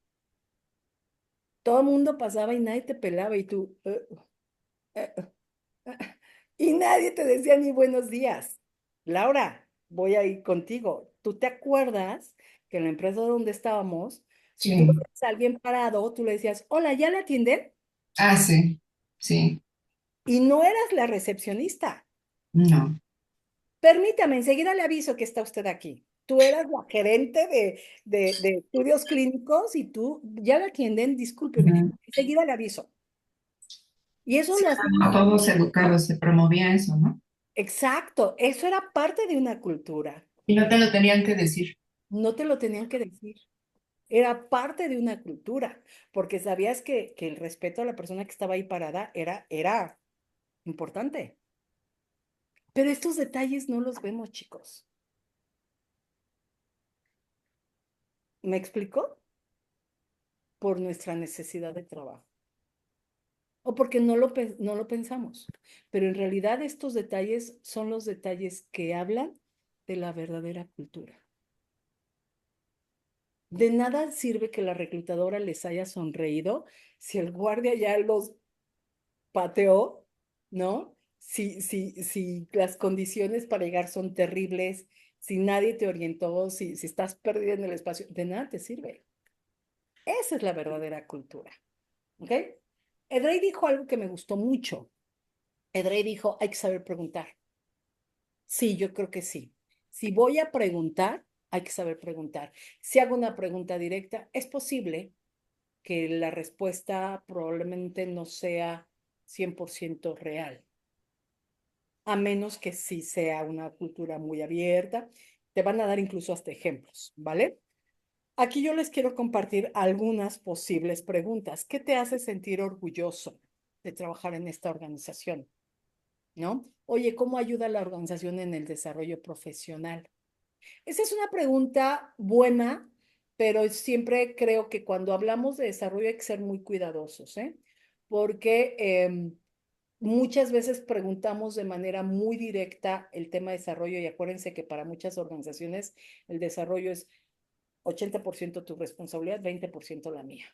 [SPEAKER 1] Todo el mundo pasaba y nadie te pelaba y tú, eh, y nadie te decía ni buenos días. Laura, voy a ir contigo. ¿Tú te acuerdas que en la empresa donde estábamos, si tú
[SPEAKER 5] Sí.
[SPEAKER 1] veías a alguien parado, tú le decías, hola, ¿ya le atienden?
[SPEAKER 5] Ah, sí, sí,
[SPEAKER 1] Y no eras la recepcionista.
[SPEAKER 5] no.
[SPEAKER 1] Permítame, enseguida le aviso que está usted aquí. Tú eras la gerente de estudios clínicos y tú ya la atienden, discúlpeme,
[SPEAKER 5] Ujú.
[SPEAKER 1] enseguida le aviso. Y eso
[SPEAKER 5] Sí,
[SPEAKER 1] lo hacemos.
[SPEAKER 5] no, todos educados, se promovía eso, ¿no?
[SPEAKER 1] Exacto, eso era parte de una cultura.
[SPEAKER 5] Y no te lo tenían que decir.
[SPEAKER 1] No te lo tenían que decir. Era parte de una cultura, porque sabías que el respeto a la persona que estaba ahí parada era importante. Pero estos detalles no los vemos, chicos. ¿Me explico? Por nuestra necesidad de trabajo. O porque no lo pensamos. Pero en realidad estos detalles son los detalles que hablan de la verdadera cultura. De nada sirve que la reclutadora les haya sonreído si el guardia ya los pateó, ¿no? Si las condiciones para llegar son terribles, si nadie te orientó, si estás perdido en el espacio, de nada te sirve. Esa es la verdadera cultura, ¿ok? Edrey dijo algo que me gustó mucho. Edrey dijo, hay que saber preguntar. Sí, yo creo que sí. Si voy a preguntar, hay que saber preguntar. Si hago una pregunta directa, es posible que la respuesta probablemente no sea 100% real, a menos que sí sea una cultura muy abierta. Te van a dar incluso hasta ejemplos, ¿vale? Aquí yo les quiero compartir algunas posibles preguntas. ¿Qué te hace sentir orgulloso de trabajar en esta organización? ¿No? Oye, ¿cómo ayuda la organización en el desarrollo profesional? Esa es una pregunta buena, pero siempre creo que cuando hablamos de desarrollo hay que ser muy cuidadosos, ¿eh? Porque muchas veces preguntamos de manera muy directa el tema de desarrollo y acuérdense que para muchas organizaciones el desarrollo es 80% tu responsabilidad, 20% la mía.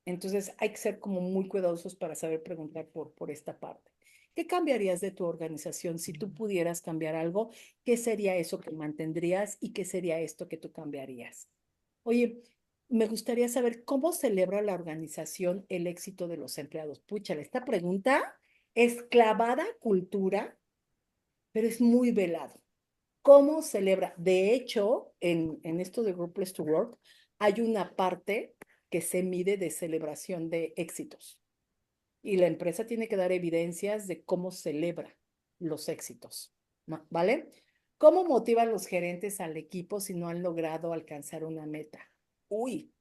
[SPEAKER 1] Entonces hay que ser como muy cuidadosos para saber preguntar por esta parte. ¿Qué cambiarías de tu organización si tú pudieras cambiar algo? ¿Qué sería eso que mantendrías y qué sería esto que tú cambiarías? Oye, me gustaría saber cómo celebra la organización el éxito de los empleados. Púchale, esta pregunta es clavada a cultura, pero es muy velado. ¿Cómo celebra? De hecho, en esto de Group Place to Work, hay una parte que se mide de celebración de éxitos y la empresa tiene que dar evidencias de cómo celebra los éxitos, ¿vale? ¿Cómo motivan los gerentes al equipo si no han logrado alcanzar una meta? Uy,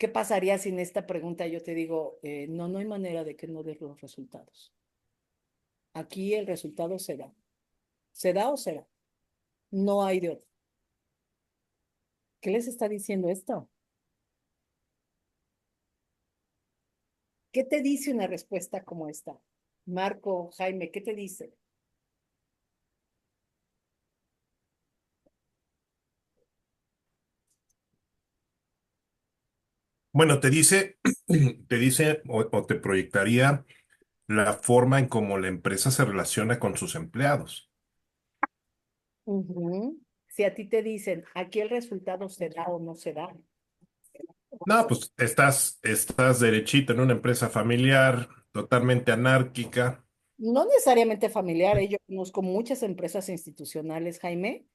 [SPEAKER 1] ¿Qué pasaría si en esta pregunta yo te digo, no, no hay manera de que no des los resultados? Aquí el resultado será. ¿Será o será? No hay de otro. ¿Qué les está diciendo esto? ¿Qué te dice una respuesta como esta? Marco, Jaime, ¿qué te dice?
[SPEAKER 4] Bueno, te dice o te proyectaría la forma en cómo la empresa se relaciona con sus empleados.
[SPEAKER 1] Ujú. Si a ti te dicen, aquí el resultado se da o no se da.
[SPEAKER 4] No, pues estás derechito en una empresa familiar, totalmente anárquica.
[SPEAKER 1] No necesariamente familiar, yo conozco muchas empresas institucionales, Jaime.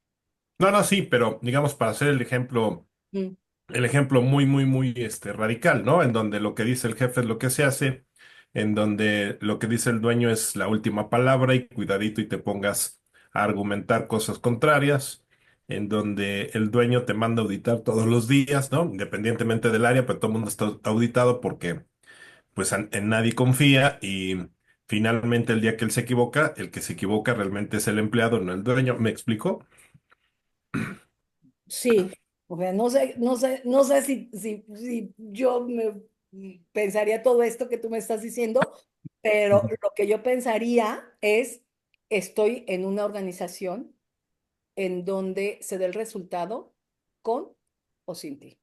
[SPEAKER 4] No, no, sí, pero digamos para hacer
[SPEAKER 1] Mm.
[SPEAKER 4] el ejemplo muy, muy, muy radical, ¿no? En donde lo que dice el jefe es lo que se hace, en donde lo que dice el dueño es la última palabra y cuidadito y te pongas a argumentar cosas contrarias, en donde el dueño te manda a auditar todos los días, ¿no? Independientemente del área, pero todo el mundo está auditado porque pues en nadie confía y finalmente el día que él se equivoca, el que se equivoca realmente es el empleado, no el dueño. ¿Me explico?
[SPEAKER 1] Sí, o sea, no sé si yo me pensaría todo esto que tú me estás diciendo, pero lo que yo pensaría es, estoy en una organización en donde se dé el resultado con o sin ti,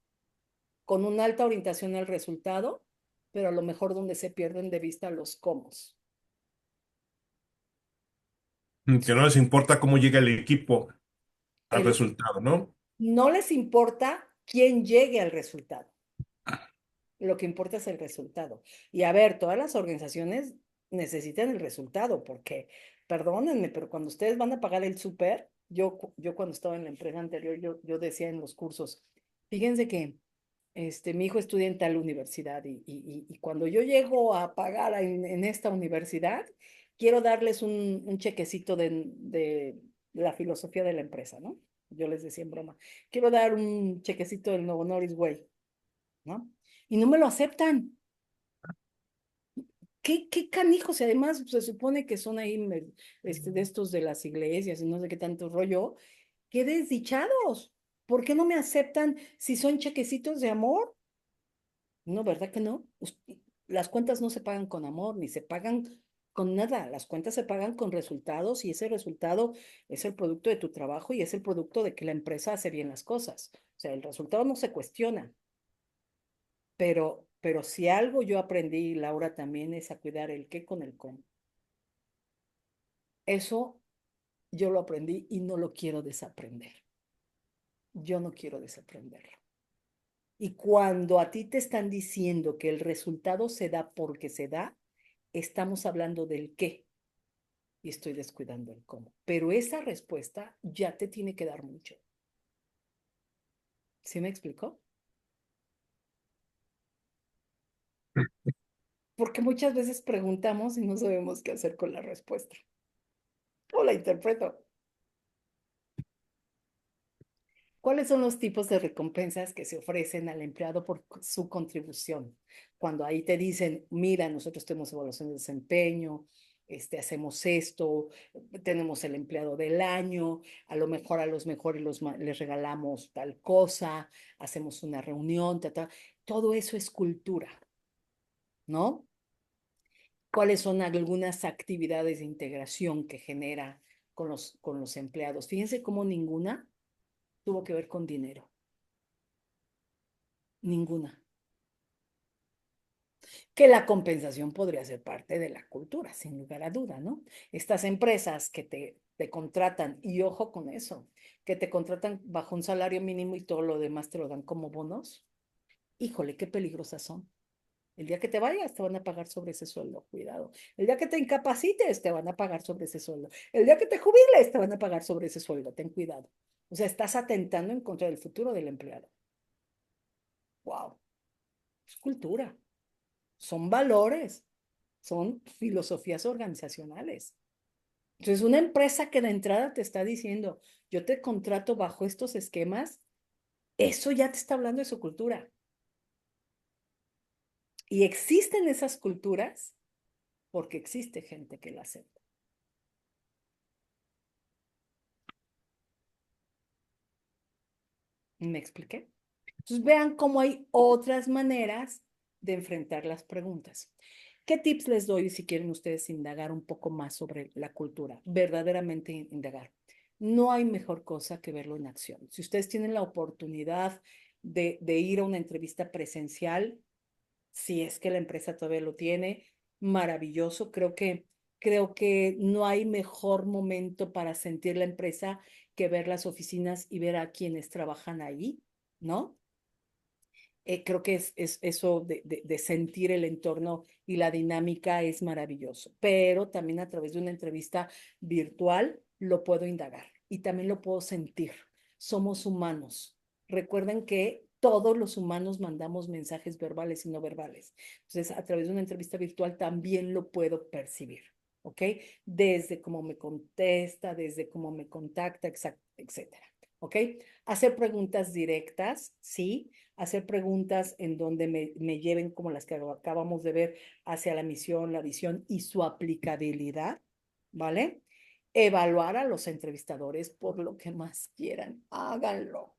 [SPEAKER 1] con una alta orientación al resultado, pero a lo mejor donde se pierden de vista los cómo.
[SPEAKER 4] Que no les importa cómo llega el equipo al
[SPEAKER 1] El,
[SPEAKER 4] resultado, ¿no?
[SPEAKER 1] no les importa quién llegue al resultado. Lo que importa es el resultado. Y a ver, todas las organizaciones necesitan el resultado, porque, perdónenme, pero cuando ustedes van a pagar el súper, yo cuando estaba en la empresa anterior, yo decía en los cursos, fíjense que mi hijo estudia en tal universidad y cuando yo llego a pagar en esta universidad, quiero darles un chequecito de la filosofía de la empresa, ¿no? Yo les decía en broma, quiero dar un chequecito del Novo Norris Way, ¿no? Y no me lo aceptan. ¿Qué canijos? Y además se supone que son ahí de estos de las iglesias y no sé qué tanto rollo. ¡Qué desdichados! ¿Por qué no me aceptan si son chequecitos de amor? No, ¿verdad que no? Las cuentas no se pagan con amor, ni se pagan con nada. Las cuentas se pagan con resultados y ese resultado es el producto de tu trabajo y es el producto de que la empresa hace bien las cosas. O sea, el resultado no se cuestiona. Pero si algo yo aprendí, Laura, también es a cuidar el qué con el cómo. Eso yo lo aprendí y no lo quiero desaprender. Yo no quiero desaprenderlo. Y cuando a ti te están diciendo que el resultado se da porque se da, estamos hablando del qué y estoy descuidando el cómo. Pero esa respuesta ya te tiene que dar mucho. ¿Sí me explicó? Porque muchas veces preguntamos y no sabemos qué hacer con la respuesta. O la interpreto. ¿Cuáles son los tipos de recompensas que se ofrecen al empleado por su contribución? Cuando ahí te dicen, mira, nosotros tenemos evaluación de desempeño, hacemos esto, tenemos el empleado del año, a lo mejor a los mejores les regalamos tal cosa, hacemos una reunión, todo eso es cultura, ¿no? ¿Cuáles son algunas actividades de integración que genera con los empleados? Fíjense cómo ninguna tuvo que ver con dinero, ninguna. Que la compensación podría ser parte de la cultura, sin lugar a duda, ¿no? Estas empresas que te contratan, y ojo con eso, que te contratan bajo un salario mínimo y todo lo demás te lo dan como bonos, híjole, qué peligrosas son. El día que te vayas, te van a pagar sobre ese sueldo, cuidado. El día que te incapacites, te van a pagar sobre ese sueldo. El día que te jubiles, te van a pagar sobre ese sueldo, ten cuidado. O sea, estás atentando en contra del futuro del empleado. Wow, es cultura, son valores, son filosofías organizacionales. Entonces, una empresa que de entrada te está diciendo, yo te contrato bajo estos esquemas, eso ya te está hablando de su cultura. Y existen esas culturas porque existe gente que la acepta. ¿Me expliqué? Entonces vean cómo hay otras maneras de enfrentar las preguntas. ¿Qué tips les doy si quieren ustedes indagar un poco más sobre la cultura? Verdaderamente indagar. No hay mejor cosa que verlo en acción. Si ustedes tienen la oportunidad de ir a una entrevista presencial, si es que la empresa todavía lo tiene, maravilloso. Creo que no hay mejor momento para sentir la empresa que ver las oficinas y ver a quienes trabajan ahí, ¿no? Creo que es eso de sentir el entorno y la dinámica es maravilloso, pero también a través de una entrevista virtual lo puedo indagar y también lo puedo sentir. Somos humanos. Recuerden que todos los humanos mandamos mensajes verbales y no verbales. Entonces, a través de una entrevista virtual también lo puedo percibir, ¿ok? Desde cómo me contesta, desde cómo me contacta, etcétera, ¿ok? Hacer preguntas directas, sí, hacer preguntas en donde me lleven como las que acabamos de ver hacia la misión, la visión y su aplicabilidad, ¿vale? Evaluar a los entrevistadores por lo que más quieran, háganlo.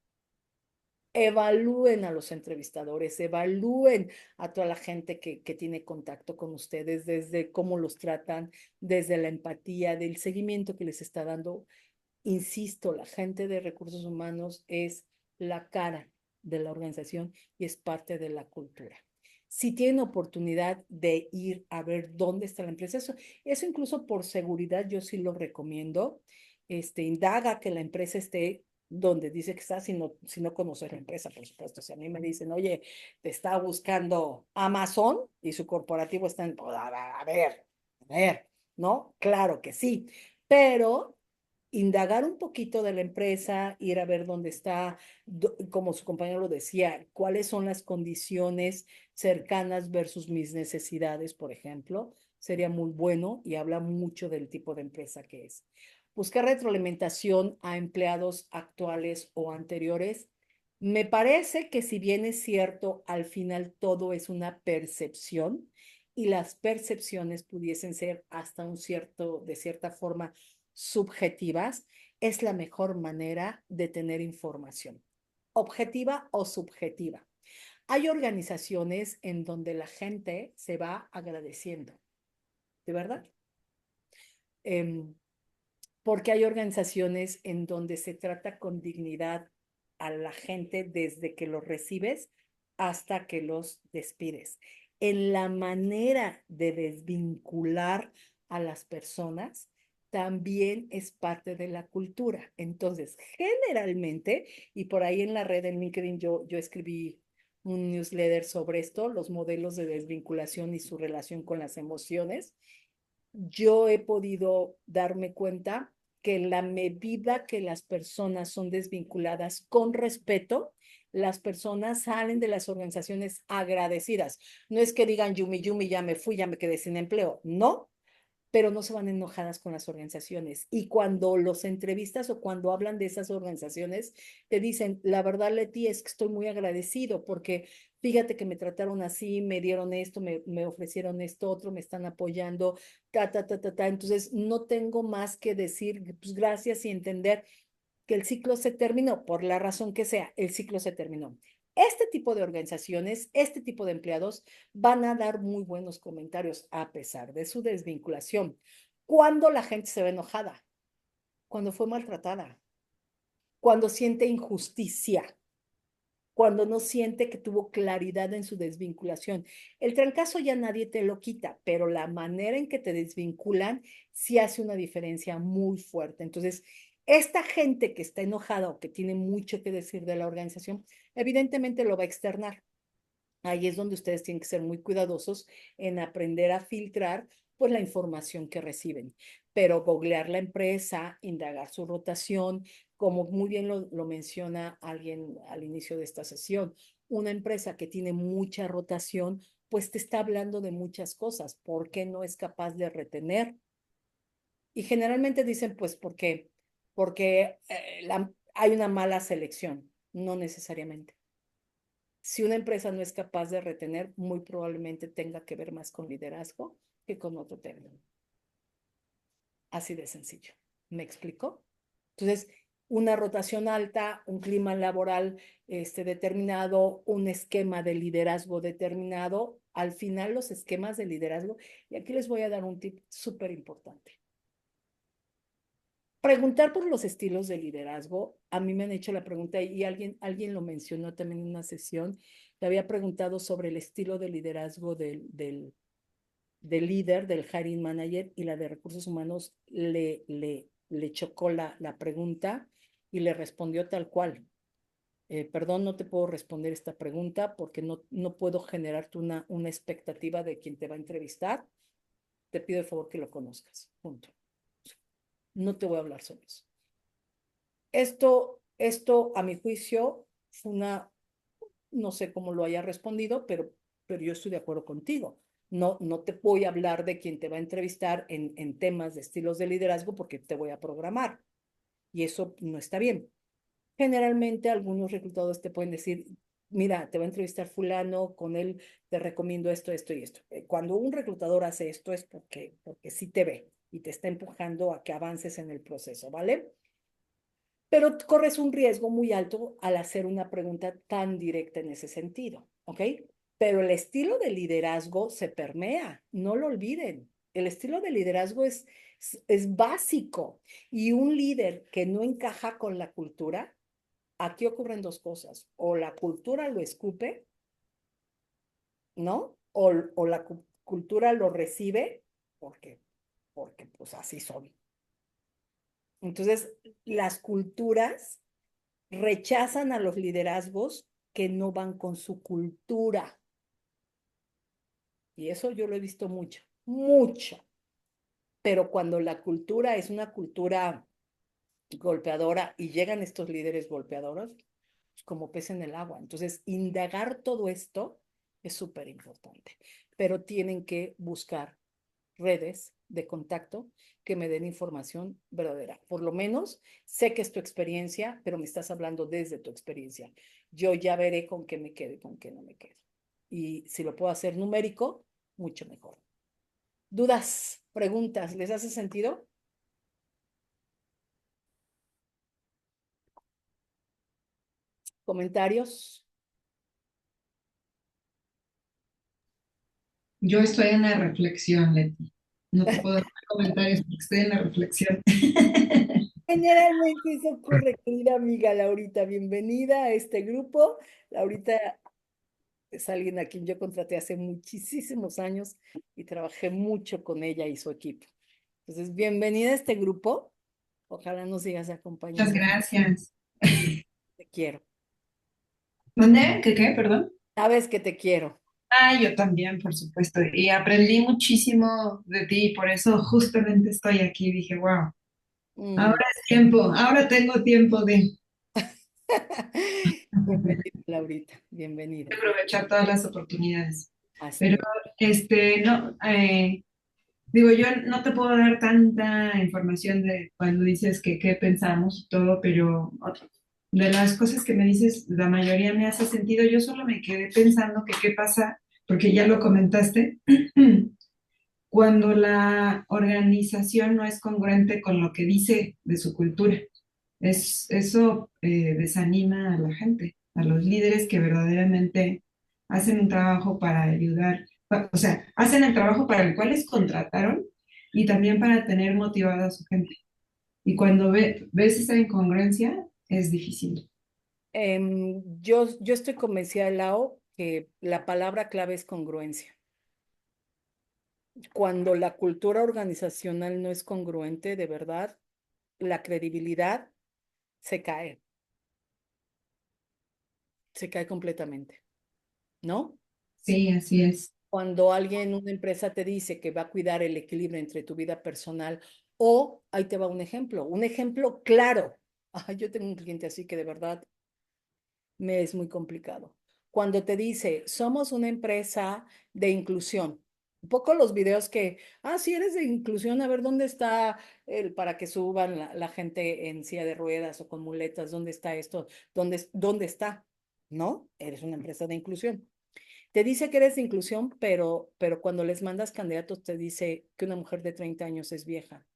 [SPEAKER 1] Evalúen a los entrevistadores, evalúen a toda la gente que tiene contacto con ustedes, desde cómo los tratan, desde la empatía, del seguimiento que les está dando. Insisto, la gente de recursos humanos es la cara de la organización y es parte de la cultura. Si tienen oportunidad de ir a ver dónde está la empresa, eso incluso por seguridad yo sí lo recomiendo. Indaga que la empresa esté donde dice que está, si no conocer la empresa, por supuesto. Si a mí me dicen, oye, te está buscando Amazon y su corporativo está en, pues, a ver, ¿no? Claro que sí, pero indagar un poquito de la empresa, ir a ver dónde está, como su compañero lo decía, cuáles son las condiciones cercanas versus mis necesidades, por ejemplo, sería muy bueno y habla mucho del tipo de empresa que es. Buscar retroalimentación a empleados actuales o anteriores. Me parece que si bien es cierto, al final todo es una percepción y las percepciones pudiesen ser hasta de cierta forma, subjetivas, es la mejor manera de tener información, objetiva o subjetiva. Hay organizaciones en donde la gente se va agradeciendo, ¿de verdad? Em, porque hay organizaciones en donde se trata con dignidad a la gente desde que los recibes hasta que los despides. En la manera de desvincular a las personas también es parte de la cultura. Entonces, generalmente, y por ahí en la red en LinkedIn yo escribí un newsletter sobre esto, los modelos de desvinculación y su relación con las emociones, yo he podido darme cuenta que en la medida que las personas son desvinculadas con respeto, las personas salen de las organizaciones agradecidas. No es que digan, Yumi, Yumi, ya me fui, ya me quedé sin empleo. No, pero no se van enojadas con las organizaciones. Y cuando los entrevistas o cuando hablan de esas organizaciones, te dicen, la verdad, Leti, es que estoy muy agradecido porque fíjate que me trataron así, me dieron esto, me ofrecieron esto otro, me están apoyando, ta, ta, ta, ta, ta. Entonces, no tengo más que decir, pues gracias y entender que el ciclo se terminó, por la razón que sea, el ciclo se terminó. Este tipo de organizaciones, este tipo de empleados van a dar muy buenos comentarios a pesar de su desvinculación. ¿Cuándo la gente se ve enojada? Cuando fue maltratada, cuando siente injusticia, cuando no siente que tuvo claridad en su desvinculación. El trancazo ya nadie te lo quita, pero la manera en que te desvinculan sí hace una diferencia muy fuerte. Entonces, esta gente que está enojada o que tiene mucho que decir de la organización, evidentemente lo va a externar. Ahí es donde ustedes tienen que ser muy cuidadosos en aprender a filtrar pues la información que reciben. Pero googlear la empresa, indagar su rotación, como muy bien lo menciona alguien al inicio de esta sesión, una empresa que tiene mucha rotación, pues te está hablando de muchas cosas. ¿Por qué no es capaz de retener? Y generalmente dicen, pues, porque hay una mala selección, no necesariamente. Si una empresa no es capaz de retener, muy probablemente tenga que ver más con liderazgo que con otro tema. Así de sencillo. ¿Me explico? Entonces, una rotación alta, un clima laboral determinado, un esquema de liderazgo determinado. Al final, los esquemas de liderazgo, y aquí les voy a dar un tip súper importante. Preguntar por los estilos de liderazgo. A mí me han hecho la pregunta y alguien lo mencionó también en una sesión. Le había preguntado sobre el estilo de liderazgo del líder, del hiring manager, y la de recursos humanos le chocó la pregunta y le respondió tal cual. Perdón, no te puedo responder esta pregunta porque no puedo generarte una expectativa de quien te va a entrevistar. Te pido de favor que lo conozcas. Punto. No te voy a hablar sobre eso. Esto a mi juicio, fue no sé cómo lo haya respondido, pero yo estoy de acuerdo contigo. No te voy a hablar de quien te va a entrevistar en temas de estilos de liderazgo porque te voy a programar y eso no está bien. Generalmente algunos reclutadores te pueden decir, mira, te va a entrevistar fulano, con él te recomiendo esto, esto y esto. Cuando un reclutador hace esto es porque sí te ve y te está empujando a que avances en el proceso, ¿vale? Pero corres un riesgo muy alto al hacer una pregunta tan directa en ese sentido, ¿ok? Pero el estilo de liderazgo se permea, no lo olviden. El estilo de liderazgo es básico y un líder que no encaja con la cultura, aquí ocurren dos cosas, o la cultura lo escupe, ¿no? O la cultura lo recibe porque pues así son. Entonces, las culturas rechazan a los liderazgos que no van con su cultura. Y eso yo lo he visto mucho, mucho. Pero cuando la cultura es una cultura golpeadora y llegan estos líderes golpeadores, pues como pez en el agua. Entonces, indagar todo esto es súper importante. Pero tienen que buscar redes de contacto que me den información verdadera. Por lo menos sé que es tu experiencia, pero me estás hablando desde tu experiencia. Yo ya veré con qué me quedo y con qué no me quedo. Y si lo puedo hacer numérico, mucho mejor. ¿Dudas, preguntas, les hace sentido? ¿Comentarios?
[SPEAKER 5] Yo estoy en la reflexión, Leti. No te puedo dar comentarios porque estoy en la reflexión.
[SPEAKER 1] Generalmente eso ocurre, querida amiga Laurita. Bienvenida a este grupo. Laurita es alguien a quien yo contraté hace muchísimos años y trabajé mucho con ella y su equipo. Entonces, bienvenida a este grupo. Ojalá nos sigas
[SPEAKER 5] Muchas
[SPEAKER 1] acompañando.
[SPEAKER 5] gracias.
[SPEAKER 1] Te quiero.
[SPEAKER 5] ¿Dónde? ¿Qué? Perdón.
[SPEAKER 1] Sabes que te quiero.
[SPEAKER 5] Ah, yo también, por supuesto. Y aprendí muchísimo de ti, por eso justamente estoy aquí. Dije, wow,
[SPEAKER 1] Mm.
[SPEAKER 5] ahora es tiempo, ahora tengo tiempo de
[SPEAKER 1] Bienvenida, Laurita. Bienvenida.
[SPEAKER 5] aprovechar todas las oportunidades.
[SPEAKER 1] Así
[SPEAKER 5] Pero,
[SPEAKER 1] es.
[SPEAKER 5] no, digo, yo no te puedo dar tanta información de cuando dices que qué pensamos y todo, pero de las cosas que me dices, la mayoría me hace sentido. Yo solo me quedé pensando que qué pasa, porque ya lo comentaste, cuando la organización no es congruente con lo que dice de su cultura. Eso desanima a la gente, a los líderes que verdaderamente hacen un trabajo para ayudar, o sea, hacen el trabajo para el cual les contrataron y también para tener motivada a su gente. Y cuando ves esa incongruencia, es difícil.
[SPEAKER 1] Yo estoy convencida, Lau, que la palabra clave es congruencia. Cuando la cultura organizacional no es congruente, de verdad, la credibilidad se cae completamente, ¿no?
[SPEAKER 5] Sí, así es.
[SPEAKER 1] Cuando alguien, una empresa te dice que va a cuidar el equilibrio entre tu vida personal o, ahí te va un ejemplo claro. Ay, yo tengo un cliente así que de verdad me es muy complicado. Cuando te dice, somos una empresa de inclusión. Un poco los videos que, si eres de inclusión, a ver dónde está el para que suban la gente en silla de ruedas o con muletas, dónde está esto, dónde está, ¿no? Eres una empresa de inclusión. Te dice que eres de inclusión, pero cuando les mandas candidatos te dice que una mujer de 30 años es vieja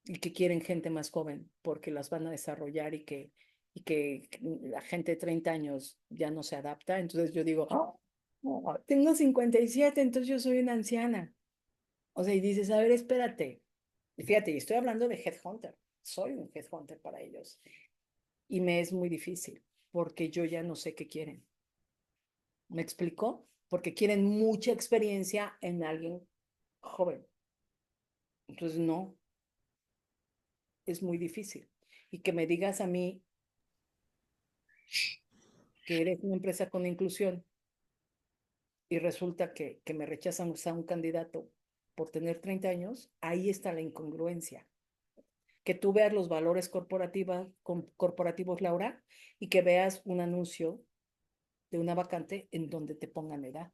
[SPEAKER 1] y que quieren gente más joven porque las van a desarrollar y que la gente de 30 años ya no se adapta. Entonces yo digo, oh, tengo 57, entonces yo soy una anciana. O sea, y dices, a ver, espérate. Y fíjate, y estoy hablando de headhunter. Soy un headhunter para ellos. Y me es muy difícil porque yo ya no sé qué quieren. ¿Me explico? Porque quieren mucha experiencia en alguien joven. Entonces, no, es muy difícil. Y que me digas a mí que eres una empresa con inclusión y resulta que me rechazan a un candidato por tener 30 años, ahí está la incongruencia. Que tú veas los valores corporativos, Laura, y que veas un anuncio de una vacante en donde te pongan edad.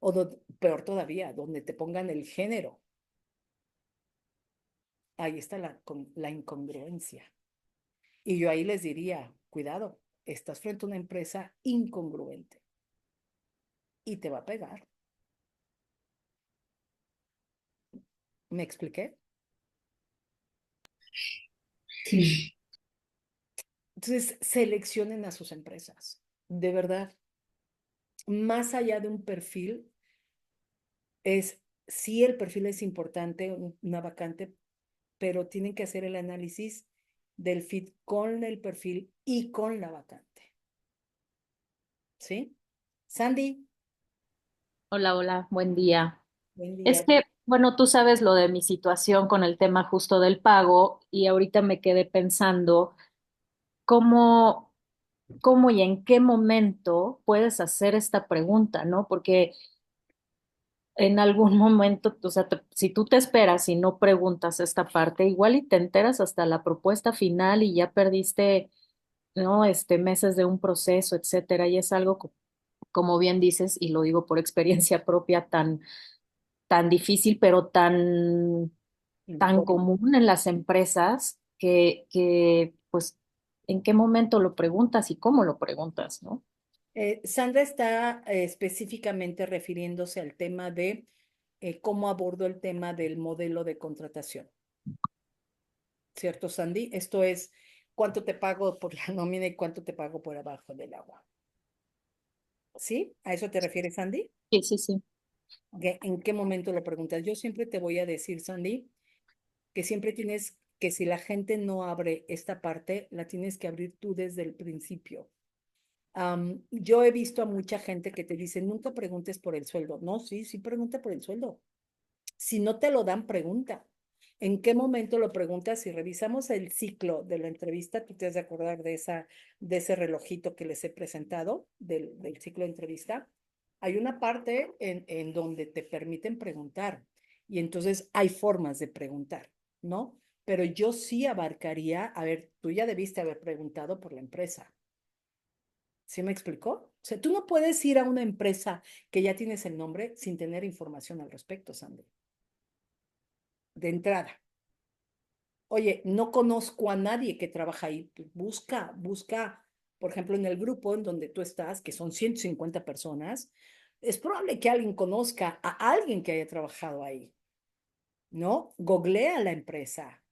[SPEAKER 1] O peor todavía, donde te pongan el género. Ahí está la incongruencia. Y yo ahí les diría, cuidado, estás frente a una empresa incongruente y te va a pegar. ¿Me expliqué?
[SPEAKER 5] Sí.
[SPEAKER 1] Entonces, seleccionen a sus empresas. De verdad, más allá de un perfil, sí el perfil es importante, una vacante, pero tienen que hacer el análisis del fit con el perfil y con la vacante. ¿Sí? Sandy,
[SPEAKER 7] Hola, hola, buen día.
[SPEAKER 1] buen
[SPEAKER 7] Es
[SPEAKER 1] día.
[SPEAKER 7] que, bueno, tú sabes lo de mi situación con el tema justo del pago y ahorita me quedé pensando cómo, cómo y en qué momento puedes hacer esta pregunta, ¿no? Porque en algún momento, o sea, si tú te esperas y no preguntas esta parte, igual y te enteras hasta la propuesta final y ya perdiste, ¿no? Meses de un proceso, etcétera, y es algo, como bien dices, y lo digo por experiencia propia, tan difícil, pero tan común en las empresas que, pues, ¿en qué momento lo preguntas y cómo lo preguntas, no?
[SPEAKER 1] Sandra está específicamente refiriéndose al tema de cómo abordo el tema del modelo de contratación. ¿Cierto, Sandy? Esto es cuánto te pago por la nómina y cuánto te pago por abajo del agua. ¿Sí? ¿A eso te refieres, Sandy?
[SPEAKER 7] Sí, sí, sí.
[SPEAKER 1] ¿En qué momento lo preguntas? Yo siempre te voy a decir, Sandy, que siempre tienes que si la gente no abre esta parte, la tienes que abrir tú desde el principio. Yo he visto a mucha gente que te dice, nunca preguntes por el sueldo. No, sí, sí pregunta por el sueldo. Si no te lo dan, pregunta. ¿En qué momento lo preguntas? Si revisamos el ciclo de la entrevista, tú te has de acordar de ese relojito que les he presentado, del ciclo de entrevista. Hay una parte en donde te permiten preguntar y entonces hay formas de preguntar, ¿no? Pero yo sí abarcaría, a ver, tú ya debiste haber preguntado por la empresa. ¿Sí me explicó? O sea, tú no puedes ir a una empresa que ya tienes el nombre sin tener información al respecto, Sandra. De entrada. Oye, no conozco a nadie que trabaja ahí. Pues busca, por ejemplo, en el grupo en donde tú estás, que son 150 personas, es probable que alguien conozca a alguien que haya trabajado ahí, ¿no? Googlea la empresa,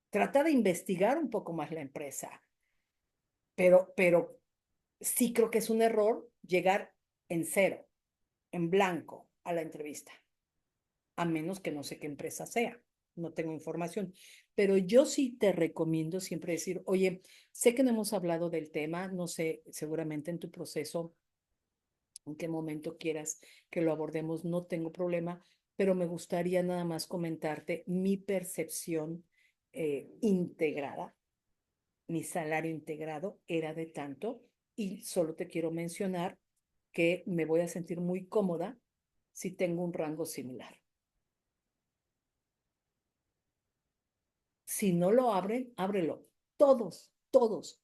[SPEAKER 1] trata de investigar un poco más la empresa, pero sí creo que es un error llegar en cero, en blanco a la entrevista, a menos que no sé qué empresa sea, no tengo información. Pero yo sí te recomiendo siempre decir, oye, sé que no hemos hablado del tema, no sé, seguramente en tu proceso, en qué momento quieras que lo abordemos, no tengo problema, pero me gustaría nada más comentarte mi percepción integrada, mi salario integrado era de tanto y solo te quiero mencionar que me voy a sentir muy cómoda si tengo un rango similar. Si no lo abren, ábrelo. Todos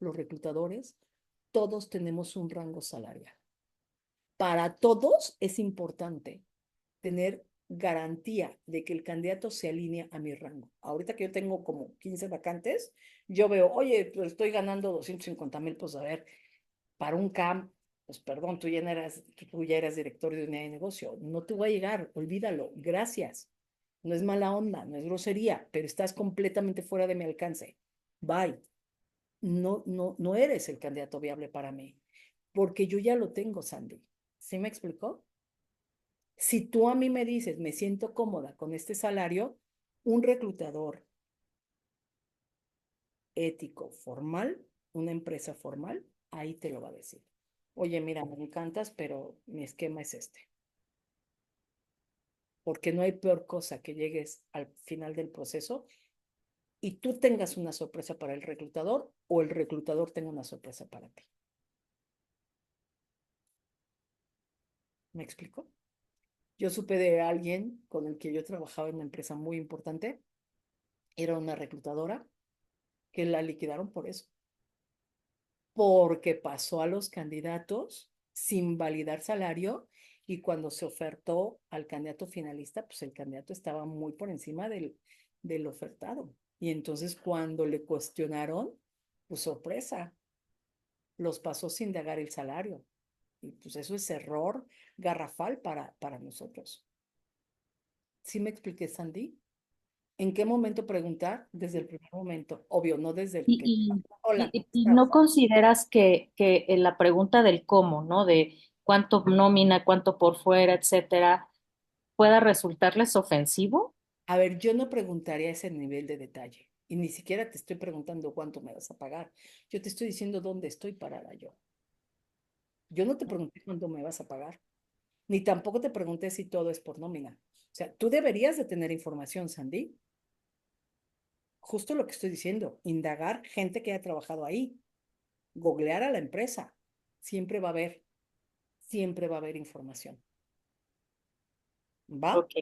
[SPEAKER 1] los reclutadores, todos tenemos un rango salarial. Para todos es importante tener garantía de que el candidato se alinea a mi rango. Ahorita que yo tengo como 15 vacantes, yo veo, oye, pues estoy ganando 250,000, pues a ver, para un CAM, pues perdón, tú ya eras director de unidad de negocio, no te voy a llegar, olvídalo, gracias. No es mala onda, no es grosería, pero estás completamente fuera de mi alcance. Bye. No eres el candidato viable para mí, porque yo ya lo tengo, Sandy. ¿Sí me explicó? Si tú a mí me dices, me siento cómoda con este salario, un reclutador ético, formal, una empresa formal, ahí te lo va a decir. Oye, mira, me encantas, pero mi esquema es este. Porque no hay peor cosa que llegues al final del proceso y tú tengas una sorpresa para el reclutador o el reclutador tenga una sorpresa para ti. ¿Me explico? Yo supe de alguien con el que yo trabajaba en una empresa muy importante, era una reclutadora, que la liquidaron por eso, porque pasó a los candidatos sin validar salario y cuando se ofertó al candidato finalista, pues el candidato estaba muy por encima del ofertado. Y entonces cuando le cuestionaron, pues sorpresa, los pasó sin indagar el salario. Y pues eso es error garrafal para nosotros. ¿Sí me expliqué, Sandy? ¿En qué momento preguntar? Desde el primer momento. Obvio, no desde el que...
[SPEAKER 7] Y,
[SPEAKER 1] Hola, ¿cómo
[SPEAKER 7] y no
[SPEAKER 1] estás?
[SPEAKER 7] consideras que en la pregunta del cómo, ¿no? De cuánto nómina, cuánto por fuera, etcétera, pueda resultarles ofensivo.
[SPEAKER 1] A ver, yo no preguntaría ese nivel de detalle. Y ni siquiera te estoy preguntando cuánto me vas a pagar. Yo te estoy diciendo dónde estoy parada yo. Yo no te pregunté cuánto me vas a pagar. Ni tampoco te pregunté si todo es por nómina. O sea, tú deberías de tener información, Sandy. Justo lo que estoy diciendo. Indagar gente que haya trabajado ahí. Googlear a la empresa. Siempre va a haber, siempre va a haber información. ¿Va?
[SPEAKER 7] Ok,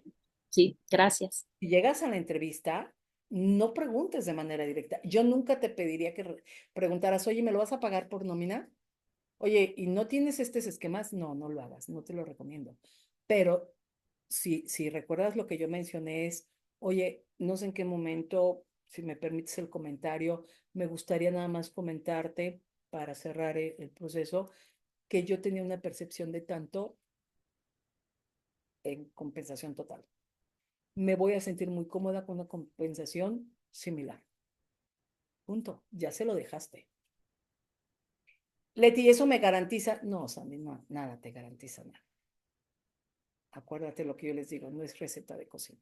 [SPEAKER 7] sí, gracias.
[SPEAKER 1] Si llegas a la entrevista, no preguntes de manera directa. Yo nunca te pediría que preguntaras, oye, ¿me lo vas a pagar por nómina? Oye, ¿y no tienes estos esquemas? No, no lo hagas, no te lo recomiendo. Pero si recuerdas lo que yo mencioné es, oye, no sé en qué momento, si me permites el comentario, me gustaría nada más comentarte para cerrar el proceso, que yo tenía una percepción de tanto en compensación total. Me voy a sentir muy cómoda con una compensación similar. Punto. Ya se lo dejaste. Leti, ¿eso me garantiza? No, Sandy, no, nada te garantiza nada. Acuérdate lo que yo les digo, no es receta de cocina.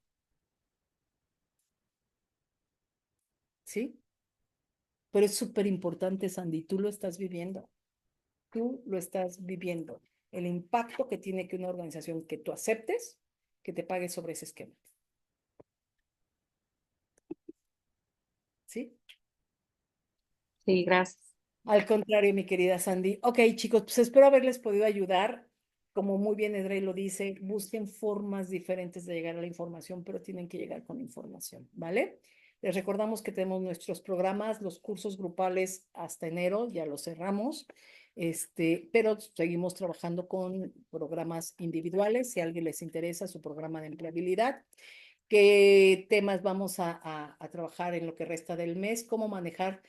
[SPEAKER 1] ¿Sí? Pero es súper importante, Sandy, tú lo estás viviendo. Tú lo estás viviendo. El impacto que tiene que una organización que tú aceptes, que te pague sobre ese esquema. ¿Sí?
[SPEAKER 7] Sí, gracias.
[SPEAKER 1] Al contrario, mi querida Sandy. Ok, chicos, pues espero haberles podido ayudar. Como muy bien Edrey lo dice, busquen formas diferentes de llegar a la información, pero tienen que llegar con información, ¿vale? Les recordamos que tenemos nuestros programas, los cursos grupales hasta enero, ya los cerramos, pero seguimos trabajando con programas individuales, si a alguien les interesa su programa de empleabilidad. ¿Qué temas vamos a trabajar en lo que resta del mes? ¿Cómo manejar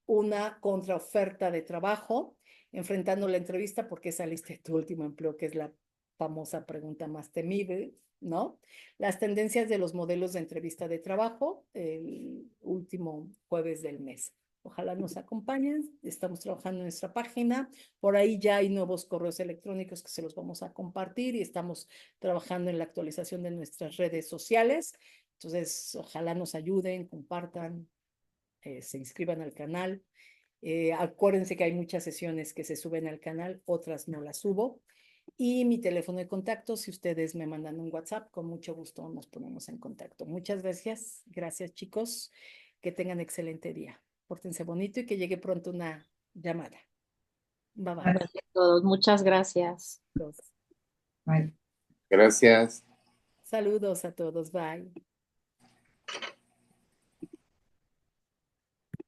[SPEAKER 1] una contraoferta de trabajo, enfrentando la entrevista porque saliste de tu último empleo, que es la famosa pregunta más temible, ¿no? Las tendencias de los modelos de entrevista de trabajo, el último jueves del mes. Ojalá nos acompañen. Estamos trabajando en nuestra página. Por ahí ya hay nuevos correos electrónicos que se los vamos a compartir y estamos trabajando en la actualización de nuestras redes sociales. Entonces, ojalá nos ayuden, compartan, se inscriban al canal. Acuérdense que hay muchas sesiones que se suben al canal, otras no las subo. Y mi teléfono de contacto, si ustedes me mandan un WhatsApp, con mucho gusto nos ponemos en contacto. Muchas gracias. Gracias, chicos. Que tengan excelente día. Pórtense bonito y que llegue pronto una llamada. Bye bye.
[SPEAKER 7] Bueno, a todos, muchas gracias.
[SPEAKER 5] Bye.
[SPEAKER 2] Gracias.
[SPEAKER 1] Saludos a todos. Bye.